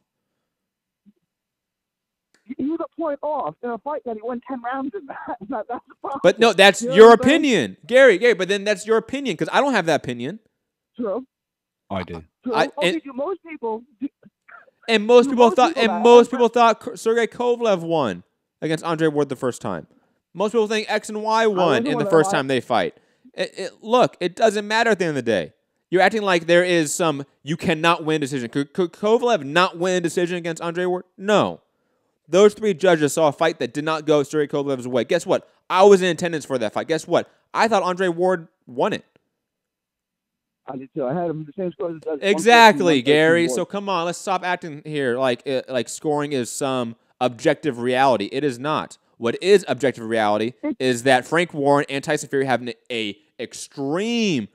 He was a point off in a fight that he won 10 rounds in. That's the problem. But no, that's your opinion, Gary. But then that's your opinion because I don't have that opinion. True. I do. True. Most people. And most people thought Sergey Kovalev won against Andre Ward the first time. Most people think X and Y won in the first time they fight. Look, it doesn't matter at the end of the day. You're acting like there is some you cannot win decision. Could Kovalev not win a decision against Andre Ward? No. Those three judges saw a fight that did not go Sergey Kovalev's way. Guess what? I was in attendance for that fight. Guess what? I thought Andre Ward won it. I did too. I had him the same score as exactly, Gary. So come on, let's stop acting here like scoring is some objective reality. It is not. What is objective reality is that Frank Warren and Tyson Fury have an extreme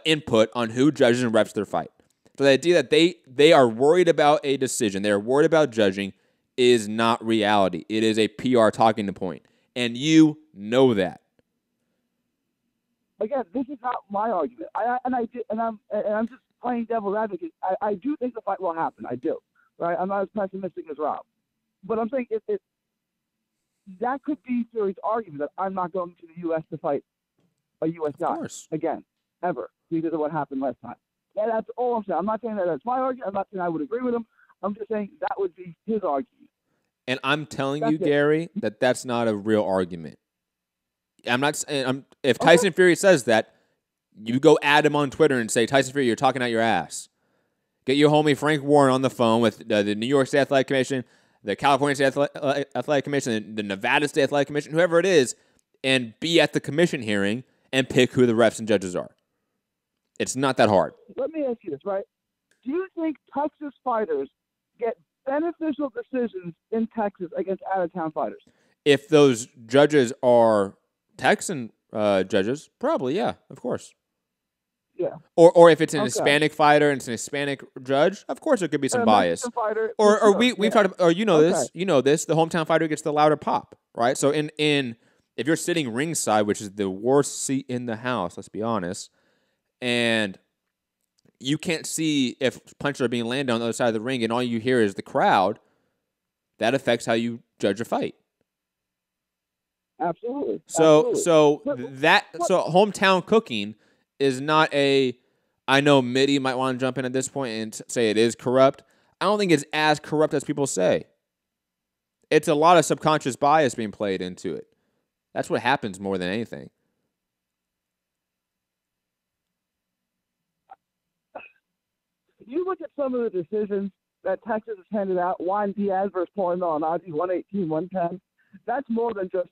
input on who judges and refs their fight. So the idea that they are worried about a decision, they are worried about judging, is not reality. It is a PR talking point, and you know that. Again, this is not my argument. I'm just playing devil's advocate, I do think the fight will happen. I do. Right? I'm not as pessimistic as Rob. But I'm saying that could be Fury's argument that I'm not going to the U.S. to fight a U.S. guy again, ever, because of what happened last time. And that's all I'm saying. I'm not saying that that's my argument. I'm not saying I would agree with him. I'm just saying that would be his argument. And I'm telling you, Gary, that's not a real argument. I'm not saying if Tyson Fury says that, you go add him on Twitter and say, Tyson Fury, you're talking out your ass. Get your homie Frank Warren on the phone with the New York State Athletic Commission, the California State Athletic Commission, the Nevada State Athletic Commission, whoever it is, and be at the commission hearing and pick who the refs and judges are. It's not that hard. Let me ask you this, right? Do you think Texas fighters get beneficial decisions in Texas against out-of-town fighters? If those judges are Texan judges, probably, yeah, of course. Yeah. Or if it's an Hispanic fighter and it's an Hispanic judge, of course there could be some bias. Fighter, or we've talked about, or you know this, the hometown fighter gets the louder pop, right? So in if you're sitting ringside, which is the worst seat in the house, let's be honest, and you can't see if punches are being landed on the other side of the ring and all you hear is the crowd, that affects how you judge a fight. Absolutely. So hometown cooking is not I know Mitty might want to jump in at this point and say it is corrupt. I don't think it's as corrupt as people say. It's a lot of subconscious bias being played into it. That's what happens more than anything. You look at some of the decisions that Texas has handed out, Juan Diaz versus Paul Malignaggi, 118, 110. That's more than just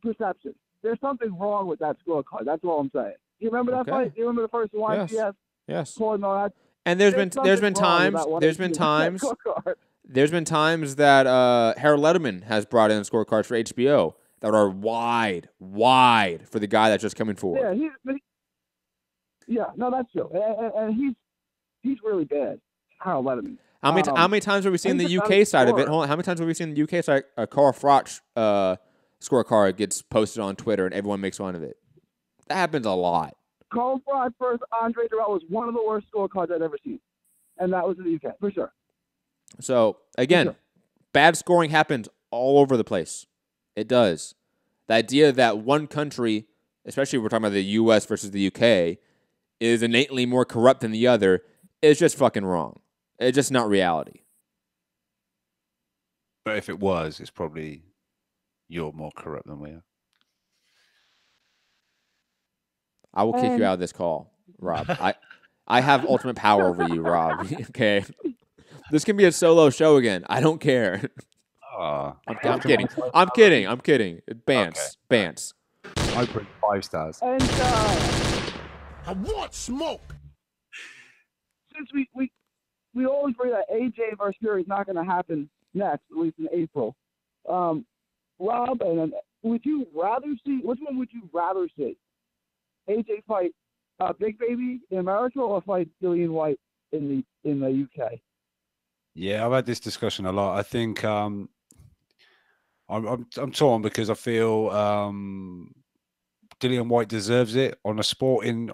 perception. There's something wrong with that scorecard. That's all I'm saying. You remember that fight? You remember the first Juan Diaz? Yes. Paul Malignaggi? And there's been times that Harold Letterman has brought in scorecards for HBO that are wide for the guy that's just coming forward. Yeah, no, that's true. And he's really bad, Harold Letterman. How many times have we seen the UK side of it? Hold on, how many times have we seen the UK side? Carl Froch scorecard gets posted on Twitter and everyone makes fun of it. That happens a lot. Carl Froch versus Andre Durrell was one of the worst scorecards I'd ever seen, and that was in the UK for sure. So again, bad scoring happens all over the place. It does. The idea that one country, especially if we're talking about the US versus the UK, is innately more corrupt than the other is just fucking wrong. It's just not reality. But if it was, it's probably you're more corrupt than we are. I will kick you out of this call, Rob. I have ultimate power over you, Rob. Okay. This can be a solo show again. I don't care. I'm kidding. I'm kidding. Bants. I bring 5 stars. And I want smoke. Since we always bring that AJ versus Fury is not going to happen next, at least in April. Rob, and would you rather see? Which one would you rather see? AJ fight Big Baby in America or fight Dillian White in the UK? Yeah, I've had this discussion a lot. I think I'm torn because I feel Dillian White deserves it on the sporting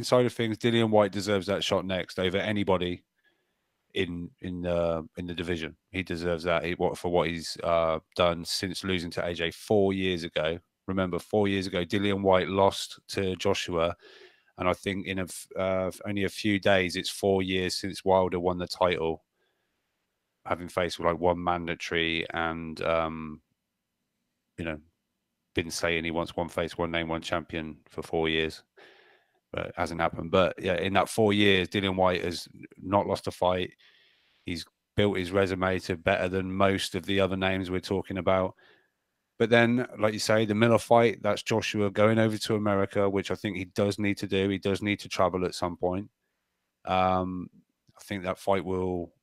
side of things. Dillian White deserves that shot next over anybody in the division. He deserves that. For what he's done since losing to AJ 4 years ago. Remember, 4 years ago, Dillian White lost to Joshua, and I think in only a few days, it's 4 years since Wilder won the title, having faced like one mandatory and been saying he wants one face, one name, one champion for 4 years, but it hasn't happened. But yeah, in that 4 years, Dillian White has not lost a fight. He's built his resume to better than most of the other names we're talking about. But then, like you say, the Miller fight, that's Joshua going over to America, which I think he does need to do. He does need to travel at some point. I think that fight will,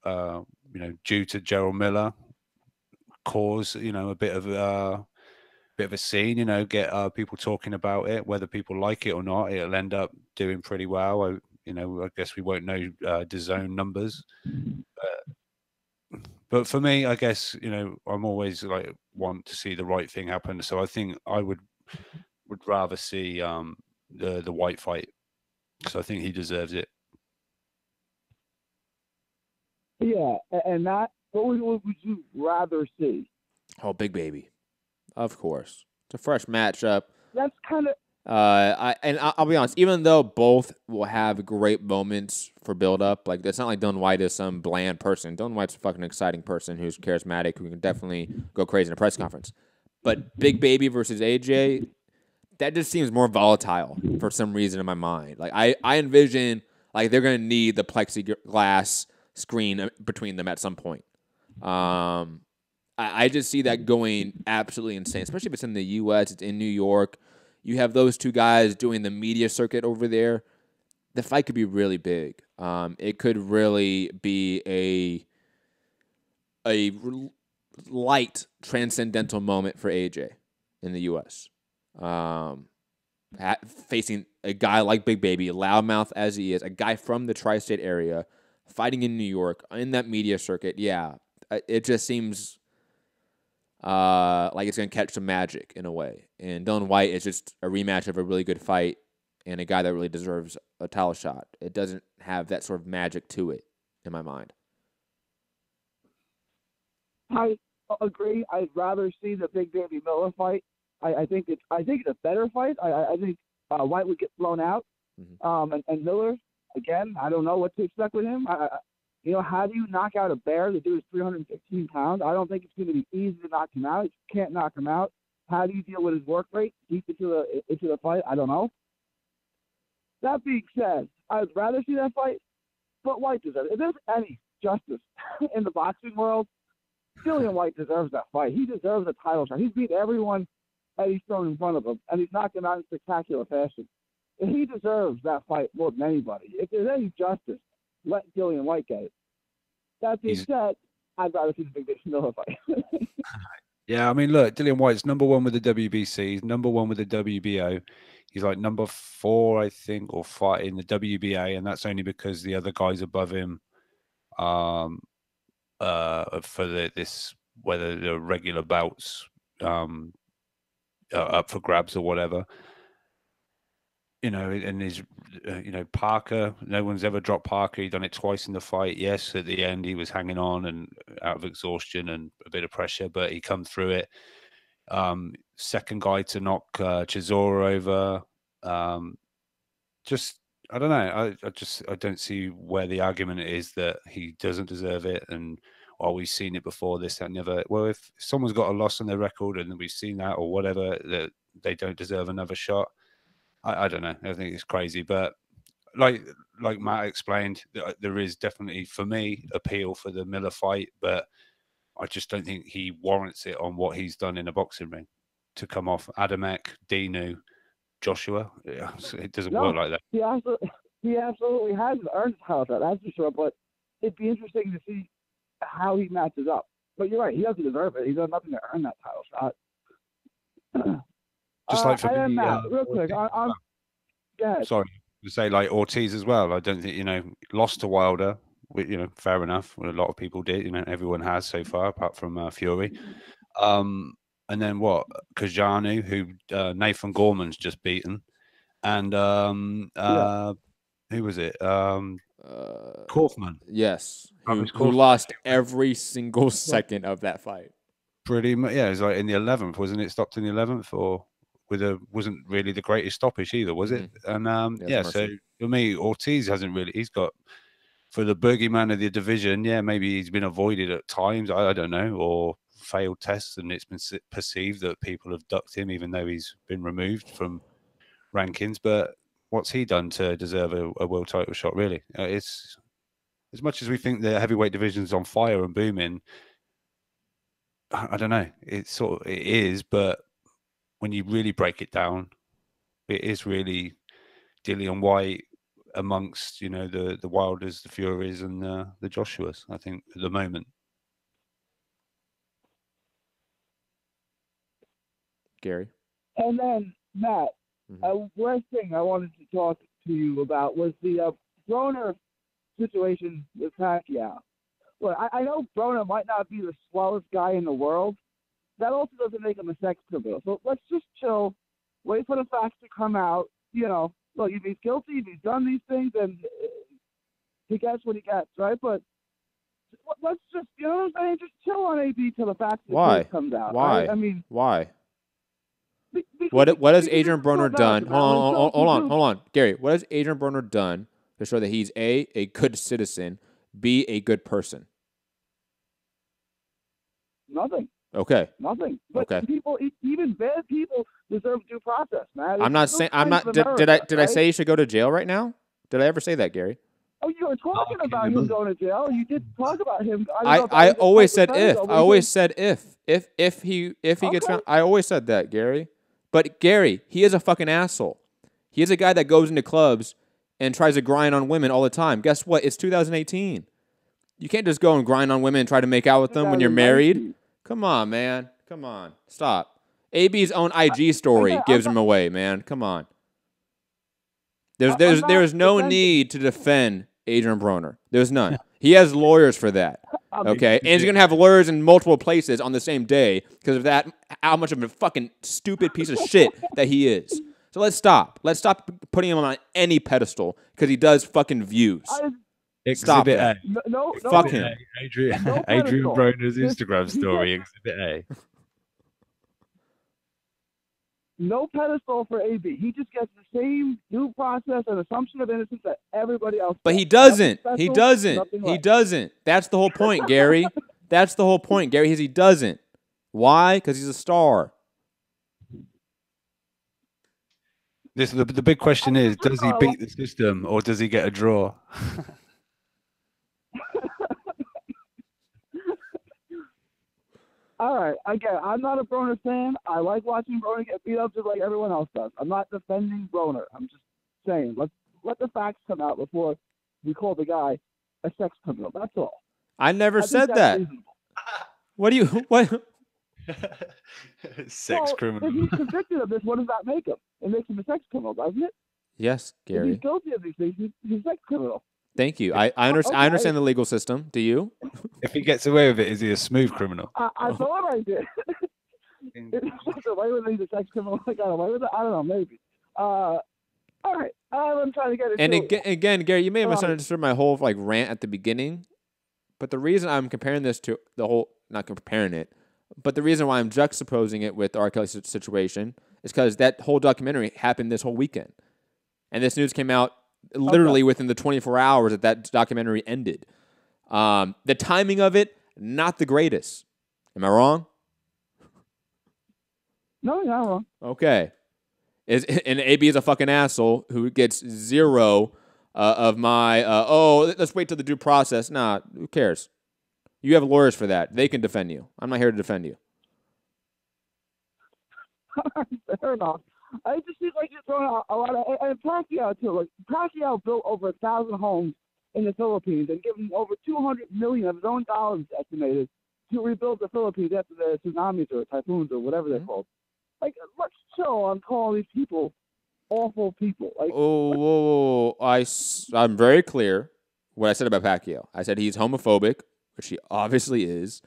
due to Gerald Miller, cause, a bit of a scene, get people talking about it, whether people like it or not. It'll end up doing pretty well. I guess we won't know DAZN numbers. But for me, I guess, I'm always want to see the right thing happen. So I think I would rather see the White fight So I think he deserves it. Yeah, and that. What would you rather see? Oh, Big Baby, of course. It's a fresh matchup. That's kind of. I'll be honest. Even though both will have great moments for build up, like it's not like Dylan White is some bland person. Dylan White's a fucking exciting person who's charismatic, who can definitely go crazy in a press conference. But Big Baby versus AJ, that just seems more volatile for some reason in my mind. Like I envision like they're gonna need the plexiglass screen between them at some point. I just see that going absolutely insane, especially if it's in the U.S. It's in New York. You have those two guys doing the media circuit over there. The fight could be really big. It could really be a light transcendental moment for AJ in the U.S. Facing a guy like Big Baby, loudmouth as he is, a guy from the tri-state area, fighting in New York in that media circuit. Yeah, it just seems like it's going to catch some magic in a way. And Dylan White is just a rematch of a really good fight and a guy that really deserves a title shot. It doesn't have that sort of magic to it in my mind. I agree. I'd rather see the Big Baby Miller fight. I think it's a better fight. I think White would get blown out. And Miller, again, I don't know what to expect with him. How do you knock out a bear? The dude is 315 pounds. I don't think it's going to be easy to knock him out. You can't knock him out. How do you deal with his work rate deep into the fight? I don't know. That being said, I'd rather see that fight, but White deserves it. If there's any justice in the boxing world, Dillian White deserves that fight. He deserves a title shot. He's beat everyone that he's thrown in front of him, and he's knocked him out in spectacular fashion. And he deserves that fight more than anybody. If there's any justice, let Dillian White get it. That being said, I'd rather see the Big Baby Miller fight. Yeah, I mean, look, Dillian White's number 1 with the WBC, he's number 1 with the WBO. He's like number 4, I think, or 5 in the WBA, and that's only because the other guys above him, for this whether the regular bouts up for grabs or whatever. And his, Parker, no one's ever dropped Parker. He done it twice in the fight. Yes, at the end, he was hanging on and out of exhaustion and a bit of pressure, but he come through it. Second guy to knock Chisora over. I don't know. I don't see where the argument is that he doesn't deserve it. And, we've seen it before, this, that, and the other. Well, if someone's got a loss on their record and we've seen that or whatever, that they don't deserve another shot. I don't know. I think it's crazy, but like Matt explained, there is definitely, for me, appeal for the Miller fight, but I just don't think he warrants it on what he's done in a boxing ring to come off Adamek, Dinu, Joshua. It doesn't work like that. He absolutely has earned the title shot, that's for sure. But it'd be interesting to see how he matches up. But you're right, he doesn't deserve it. He's done nothing to earn that title shot. Just like for me, Matt, real quick, sorry to say, like Ortiz as well. I don't think lost to Wilder. Fair enough. Well, a lot of people did. Everyone has so far, apart from Fury. And then what? Kajanu, who Nathan Gorman's just beaten, and who was it? Kaufman. Yes, who lost every single second of that fight. Pretty much, yeah. It was like in the 11th, wasn't it? Stopped in the 11th, or wasn't really the greatest stoppage either, was it? And so for me, Ortiz hasn't really. He's got, for the boogeyman of the division. Yeah, maybe he's been avoided at times. I don't know, or failed tests, and it's been perceived that people have ducked him, even though he's been removed from rankings. But what's he done to deserve a world title shot? Really, it's as much as we think the heavyweight division's on fire and booming. I don't know. It is, but when you really break it down, it is really Dillian White amongst the Wilders, the Furies, and the Joshuas. I think at the moment. Gary. And then Matt, last thing I wanted to talk to you about was the Broner situation with Pacquiao. Look, I know Broner might not be the slowest guy in the world. That also doesn't make him a sex criminal. So let's just chill, wait for the facts to come out, look, if he's guilty, if he's done these things, then he gets what he gets, right? But let's just, you know what I'm saying? Just chill on AB till the facts of the case comes out. Why? Right? I mean, why? What has Adrian Broner done? Hold on, Gary. What has Adrian Broner done to show that he's a good citizen, B, a good person? Nothing. Okay. Nothing. But okay. People, even bad people, deserve due process, man. I'm not saying. I'm not. Did I say he should go to jail right now? Did I ever say that, Gary? Oh, you were talking about him going to jail. You did talk about him. I always said if. I always said if he gets found. I always said that, Gary. But Gary, he is a fucking asshole. He is a guy that goes into clubs and tries to grind on women all the time. Guess what? It's 2018. You can't just go and grind on women and try to make out with them when you're married. Come on, man. Come on. Stop. AB's own IG story gives him away, man. Come on. There's no need to defend Adrian Broner. There's none. He has lawyers for that. Okay? And he's going to have lawyers in multiple places on the same day because of that, how much of a fucking stupid piece of shit that he is. So let's stop. Let's stop putting him on any pedestal because he does fucking views. Stop Exhibit it. A. No, fuck him. Adrian Broner's Instagram story, Exhibit A. No pedestal for AB. He just gets the same due process and assumption of innocence that everybody else. But he doesn't. He doesn't. He doesn't. That's the whole point, Gary. That's the whole point, Gary. Is he doesn't. Why? Because he's a star. The big question is: does he beat the system or does he get a draw? All right. Again, I'm not a Broner fan. I like watching Broner get beat up just like everyone else does. I'm not defending Broner. I'm just saying, let the facts come out before we call the guy a sex criminal. That's all. I never said that. What do you what? Sex criminal. If he's convicted of this, what does that make him? It makes him a sex criminal, doesn't it? Yes, Gary. If he's guilty of these things, he's a sex criminal. Thank you. I understand the legal system. Do you? If he gets away with it, is he a smooth criminal? I thought I did. If he gets away with it, he's a sex criminal. I got away with it. I don't know. Maybe. All right. I'm trying to get it. And again, Gary, you may have misunderstood my whole rant at the beginning, but the reason I'm comparing this to the whole, not comparing it, but the reason why I'm juxtaposing it with the R. Kelly situation is because that whole documentary happened this whole weekend, and this news came out literally within the 24 hours that documentary ended. The timing of it, not the greatest. Am I wrong? No, you're not wrong. Okay. And AB is a fucking asshole who gets zero of my, let's wait till the due process. Nah, who cares? You have lawyers for that. They can defend you. I'm not here to defend you. Fair enough. It just seems like you're throwing out a lot of, and Pacquiao too. Like Pacquiao built over 1,000 homes in the Philippines and given over $200 million of his own dollars estimated to rebuild the Philippines after the tsunamis or typhoons or whatever they're called. Like, let's chill on calling these people awful people. Like, I'm very clear what I said about Pacquiao. I said he's homophobic, which he obviously is.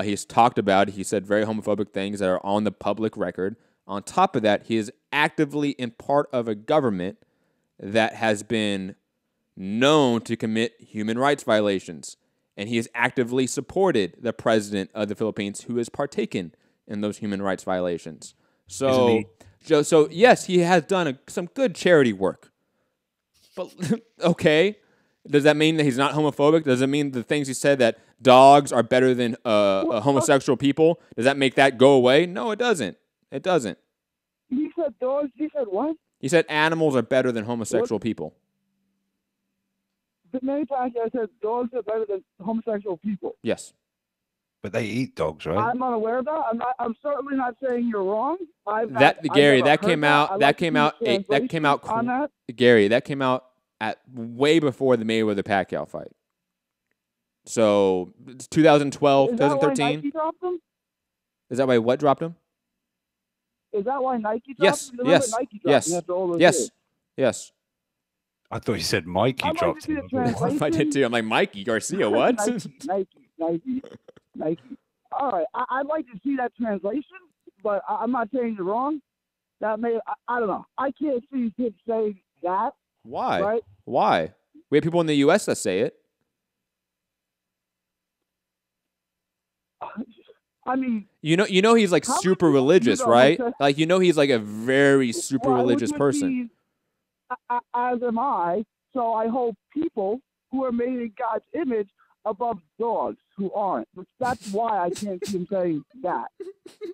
He's talked about. He said very homophobic things that are on the public record. On top of that, he is actively in part of a government that has been known to commit human rights violations. And he has actively supported the president of the Philippines who has partaken in those human rights violations. So yes, he has done some good charity work. But, okay, does that mean that he's not homophobic? Does it mean the things he said that dogs are better than homosexual people? Does that make that go away? No, it doesn't. It doesn't. He said dogs. He said what? He said animals are better than homosexual people. But many times I said dogs are better than homosexual people. Yes. But they eat dogs, right? I'm unaware of that. I'm certainly not saying you're wrong. Gary, that came out at way before the Mayweather Pacquiao fight. So 2012, 2013. Nike dropped him? Is that why what dropped him? Is that why Nike dropped him? Yes. Nike dropped him after all those years? Yes. I thought you said Mikey dropped him. I did too. I'm like, Mikey Garcia, what? Nike. All right, I'd like to see that translation, but I'm not saying you're wrong. That may, I don't know. I can't see him saying that. Why? Right? Why? We have people in the U.S. that say it. I mean, you know, he's like super religious, right? Like, you know, he's like a very super religious person. As am I. So I hold people who are made in God's image above dogs who aren't. That's why I can't see him saying that.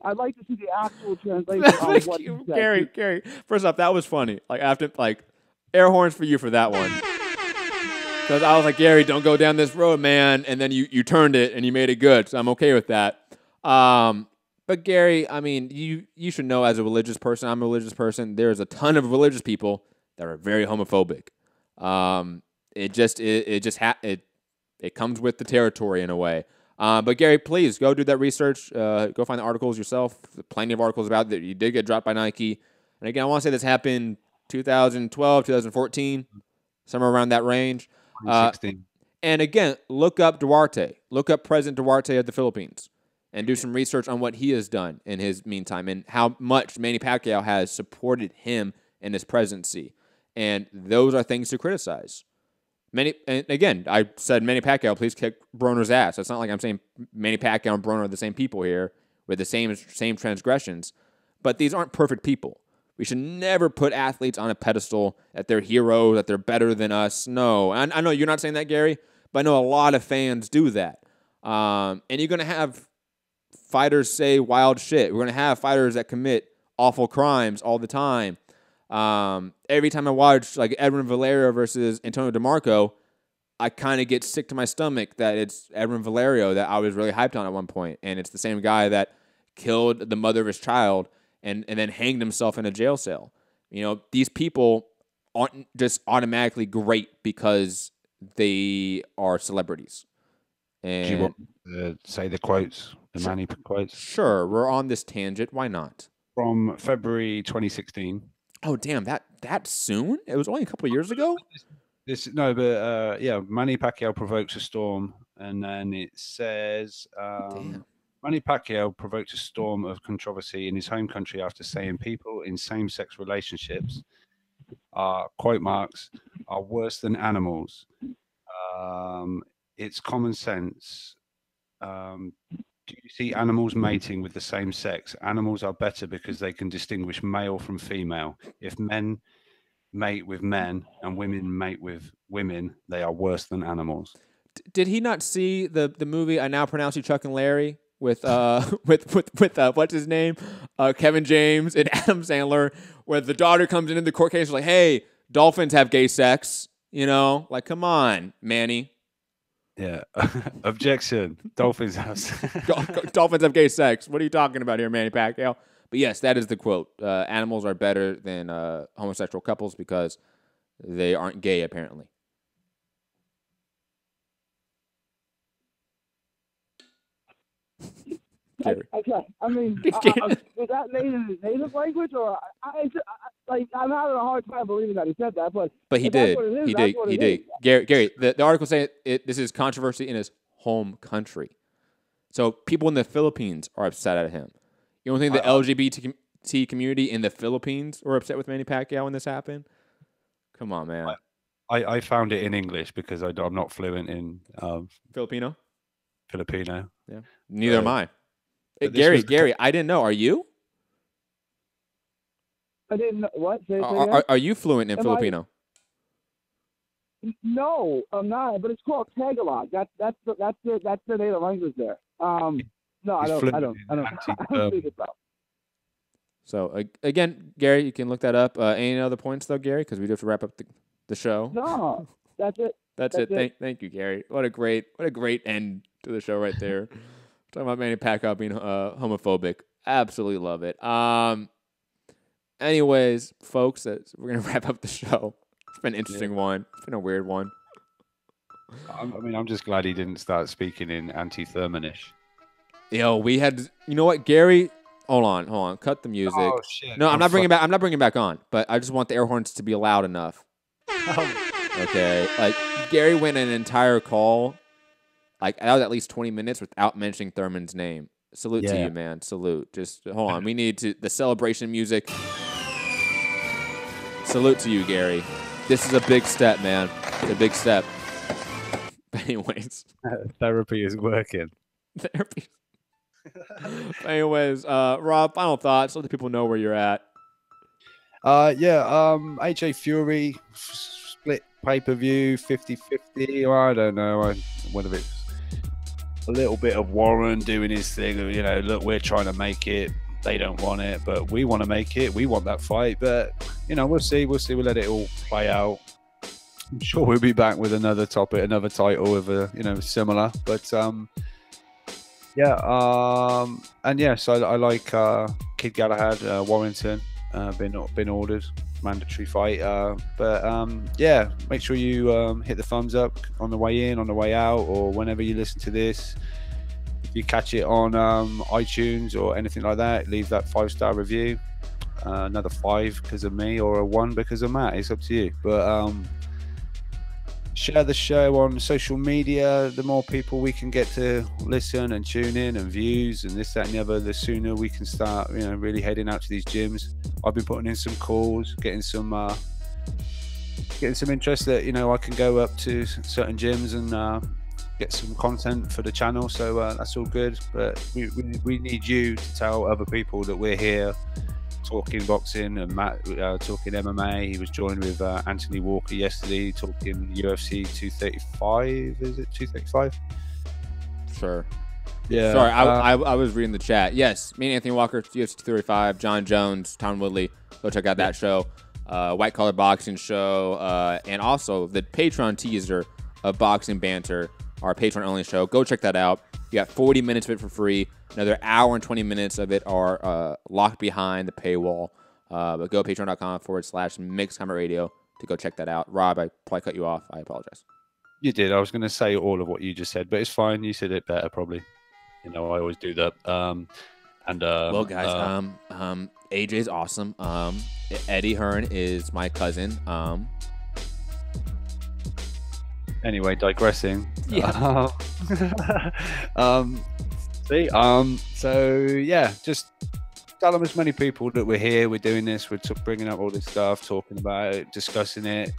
I'd like to see the actual translation of what he said. Gary, first off, that was funny. Like, after, like, air horns for you for that one. Because I was like, Gary, don't go down this road, man. And then you turned it and you made it good. So I'm okay with that. But Gary, I mean, you should know, as a religious person, I'm a religious person, there's a ton of religious people that are very homophobic. It comes with the territory in a way. But Gary, please go do that research. Go find the articles yourself. Plenty of articles about that. You did get dropped by Nike. And again, I want to say this happened 2012, 2014, somewhere around that range. 2016. And again, look up Duarte. Look up President Duarte of the Philippines and do some research on what he has done in his meantime and how much Manny Pacquiao has supported him in his presidency. And those are things to criticize. And again, I said Manny Pacquiao, please kick Broner's ass. It's not like I'm saying Manny Pacquiao and Broner are the same people here with the same transgressions. But these aren't perfect people. We should never put athletes on a pedestal that they're heroes, that they're better than us. No. And I know you're not saying that, Gary, but I know a lot of fans do that. And you're going to have fighters say wild shit. We're going to have fighters that commit awful crimes all the time. Every time I watch like Edwin Valerio versus Antonio DeMarco, I kind of get sick to my stomach that it's Edwin Valerio that I was really hyped on at one point. And it's the same guy that killed the mother of his child and then hanged himself in a jail cell. You know, these people aren't just automatically great because they are celebrities. And do you want to say the quotes, the Manny quotes? Sure, we're on this tangent. Why not? From February 2016. Oh, damn, that soon? It was only a couple of years ago? Manny Pacquiao provokes a storm, and then it says Manny Pacquiao provoked a storm of controversy in his home country after saying people in same-sex relationships are, quote marks, are worse than animals. It's common sense. Do you see animals mating with the same sex? Animals are better because they can distinguish male from female. If men mate with men and women mate with women, they are worse than animals. Did he not see the movie I Now Pronounce You Chuck and Larry with what's his name, Kevin James and Adam Sandler, where the daughter comes into the court case like, hey, dolphins have gay sex, you know, like, come on, Manny. Yeah. Objection. Dolphins have Dolphins have gay sex. What are you talking about here, Manny Pacquiao? But yes, that is the quote. Animals are better than homosexual couples because they aren't gay, apparently. Okay. I mean, was that made in his native language, or I'm having a hard time believing that he said that, but he did. He did. Gary, the article saying this is controversy in his home country, so people in the Philippines are upset at him. You don't think the LGBT community in the Philippines were upset with Manny Pacquiao when this happened? Come on, man. I found it in English because I'm not fluent in Filipino. Yeah. Neither am I. Gary, I didn't know. Are you? I didn't know. What? Are you fluent in Filipino? No, I'm not. But it's called Tagalog. That's the native language there. No, I don't speak it though. So again, Gary, you can look that up. Any other points though, Gary? Because we do have to wrap up the show. No, that's it. That's it. Thank you, Gary. What a great end to the show right there. Talking about Manny Pacquiao being homophobic. Absolutely love it. Anyways, folks, we're going to wrap up the show. It's been an interesting one. It's been a weird one. I'm just glad he didn't start speaking in anti-Thurmanish. Yo, we had... You know what, Gary? Hold on. Cut the music. Oh, shit. No, I'm not bringing it back on. But I just want the air horns to be loud enough. Okay. Like, Gary went an entire call... Like, that was at least 20 minutes without mentioning Thurman's name. Salute to you, man. Salute. Just hold on. We need the celebration music. Salute to you, Gary. This is a big step, man. It's a big step. Anyways. Therapy is working. Therapy. Anyways, Rob, final thoughts. Let the people know where you're at. AJ Fury split pay-per-view 50-50, or I don't know, whether it's a little bit of Warren doing his thing, you know, look, we're trying to make it, they don't want it, but we want to make it, we want that fight, but, you know, we'll see, we'll let it all play out. I'm sure we'll be back with another topic, another title with a, you know, similar, but, and yes, I like Kid Galahad, Warrington, been ordered, mandatory fight, yeah, make sure you hit the thumbs up on the way in, on the way out, or whenever you listen to this. If you catch it on iTunes or anything like that, leave that 5-star review, another 5 because of me or a 1 because of Matt, it's up to you, but share the show on social media. The more people we can get to listen and tune in and views and this, that and the other, the sooner we can start, you know, really heading out to these gyms. I've been putting in some calls, getting some interest that, you know, I can go up to certain gyms and get some content for the channel, so that's all good, but we need you to tell other people that we're here talking boxing, and Matt talking MMA. He was joined with Anthony Walker yesterday talking UFC 235. Is it 235? Sure. Yeah. Sorry, I was reading the chat. Yes, me and Anthony Walker, UFC 235, John Jones, Tom Woodley. Go check out that show. White Collar Boxing Show, and also the Patreon teaser of Boxing Banter, our Patreon-only show. Go check that out. You got 40 minutes of it for free. Another hour and 20 minutes of it are locked behind the paywall. But go patreon.com/Mixed Comment Radio to go check that out. Rob, I probably cut you off. I apologize. You did. I was going to say all of what you just said, but it's fine. You said it better, probably. You know, I always do that. Well, guys, AJ's awesome. Eddie Hearn is my cousin. Anyway, digressing. Yeah. So yeah, just tell them as many people that we're here, we're doing this, we're bringing up all this stuff, talking about it, discussing it.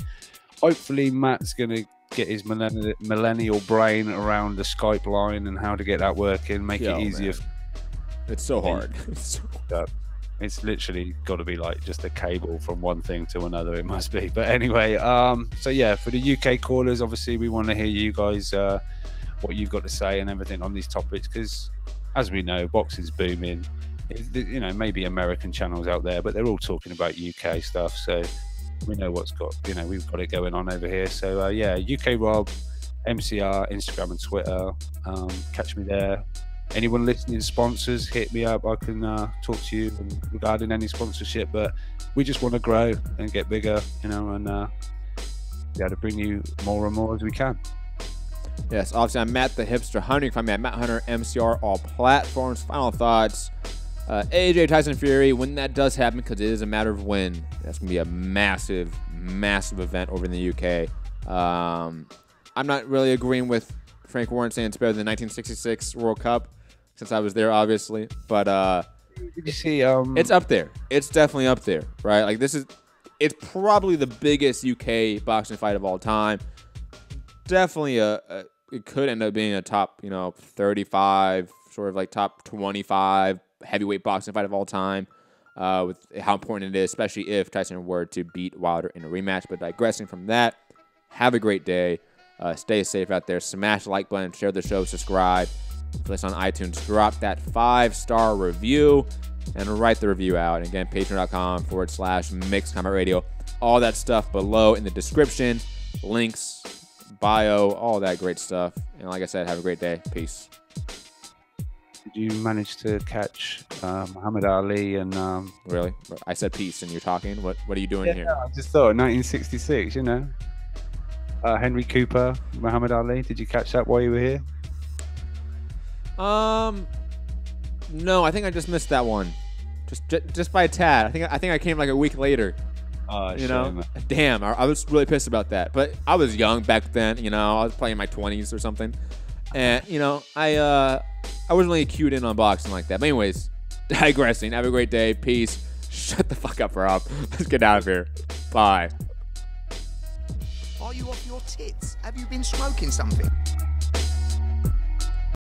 Hopefully Matt's going to get his millennial brain around the Skype line and how to get that working, make it easier. Man. It's so hard. It's literally got to be like just a cable from one thing to another, it must be. But anyway, so yeah, for the UK callers, obviously we want to hear you guys, what you've got to say and everything on these topics, because as we know, boxing's booming. You know, maybe American channels out there, but they're all talking about UK stuff, so we know what's got, you know, we've got it going on over here. So yeah, UK Rob, MCR, Instagram and Twitter, catch me there. Anyone listening, sponsors, hit me up. I can talk to you regarding any sponsorship, but we just want to grow and get bigger, you know, and be able to bring you more and more as we can. Yes, obviously I'm Matt the Hipster Hunter. You can find me at Matt Hunter MCR, all platforms. Final thoughts. AJ Tyson Fury, when that does happen, because it is a matter of when, that's going to be a massive, massive event over in the UK. I'm not really agreeing with Frank Warren saying it's better than the 1966 World Cup, since I was there, obviously. But did you see? It's up there. It's definitely up there, right? Like it's probably the biggest UK boxing fight of all time. Definitely it could end up being a top, you know, 35, sort of like top 25 heavyweight boxing fight of all time, with how important it is, especially if Tyson were to beat Wilder in a rematch. But digressing from that, have a great day. Stay safe out there. Smash the like button, share the show, subscribe. If you listen on iTunes, drop that 5-star review and write the review out. And again, patreon.com/Mixed Comment Radio. All that stuff below in the description, links, bio, all that great stuff. And like I said, have a great day. Peace. Did you manage to catch Muhammad Ali and really? I said peace and you're talking. What are you doing here? I just thought 1966, you know. Henry Cooper, Muhammad Ali. Did you catch that while you were here? No, I think I just missed that one. Just by a tad. I think I came like a week later. You know, man. Damn, I was really pissed about that. But I was young back then. You know, I was playing in my 20s or something, and you know, I wasn't really cued in on boxing like that. But anyways, digressing. Have a great day. Peace. Shut the fuck up, Rob. Let's get out of here. Bye. Are you off your tits? Have you been smoking something?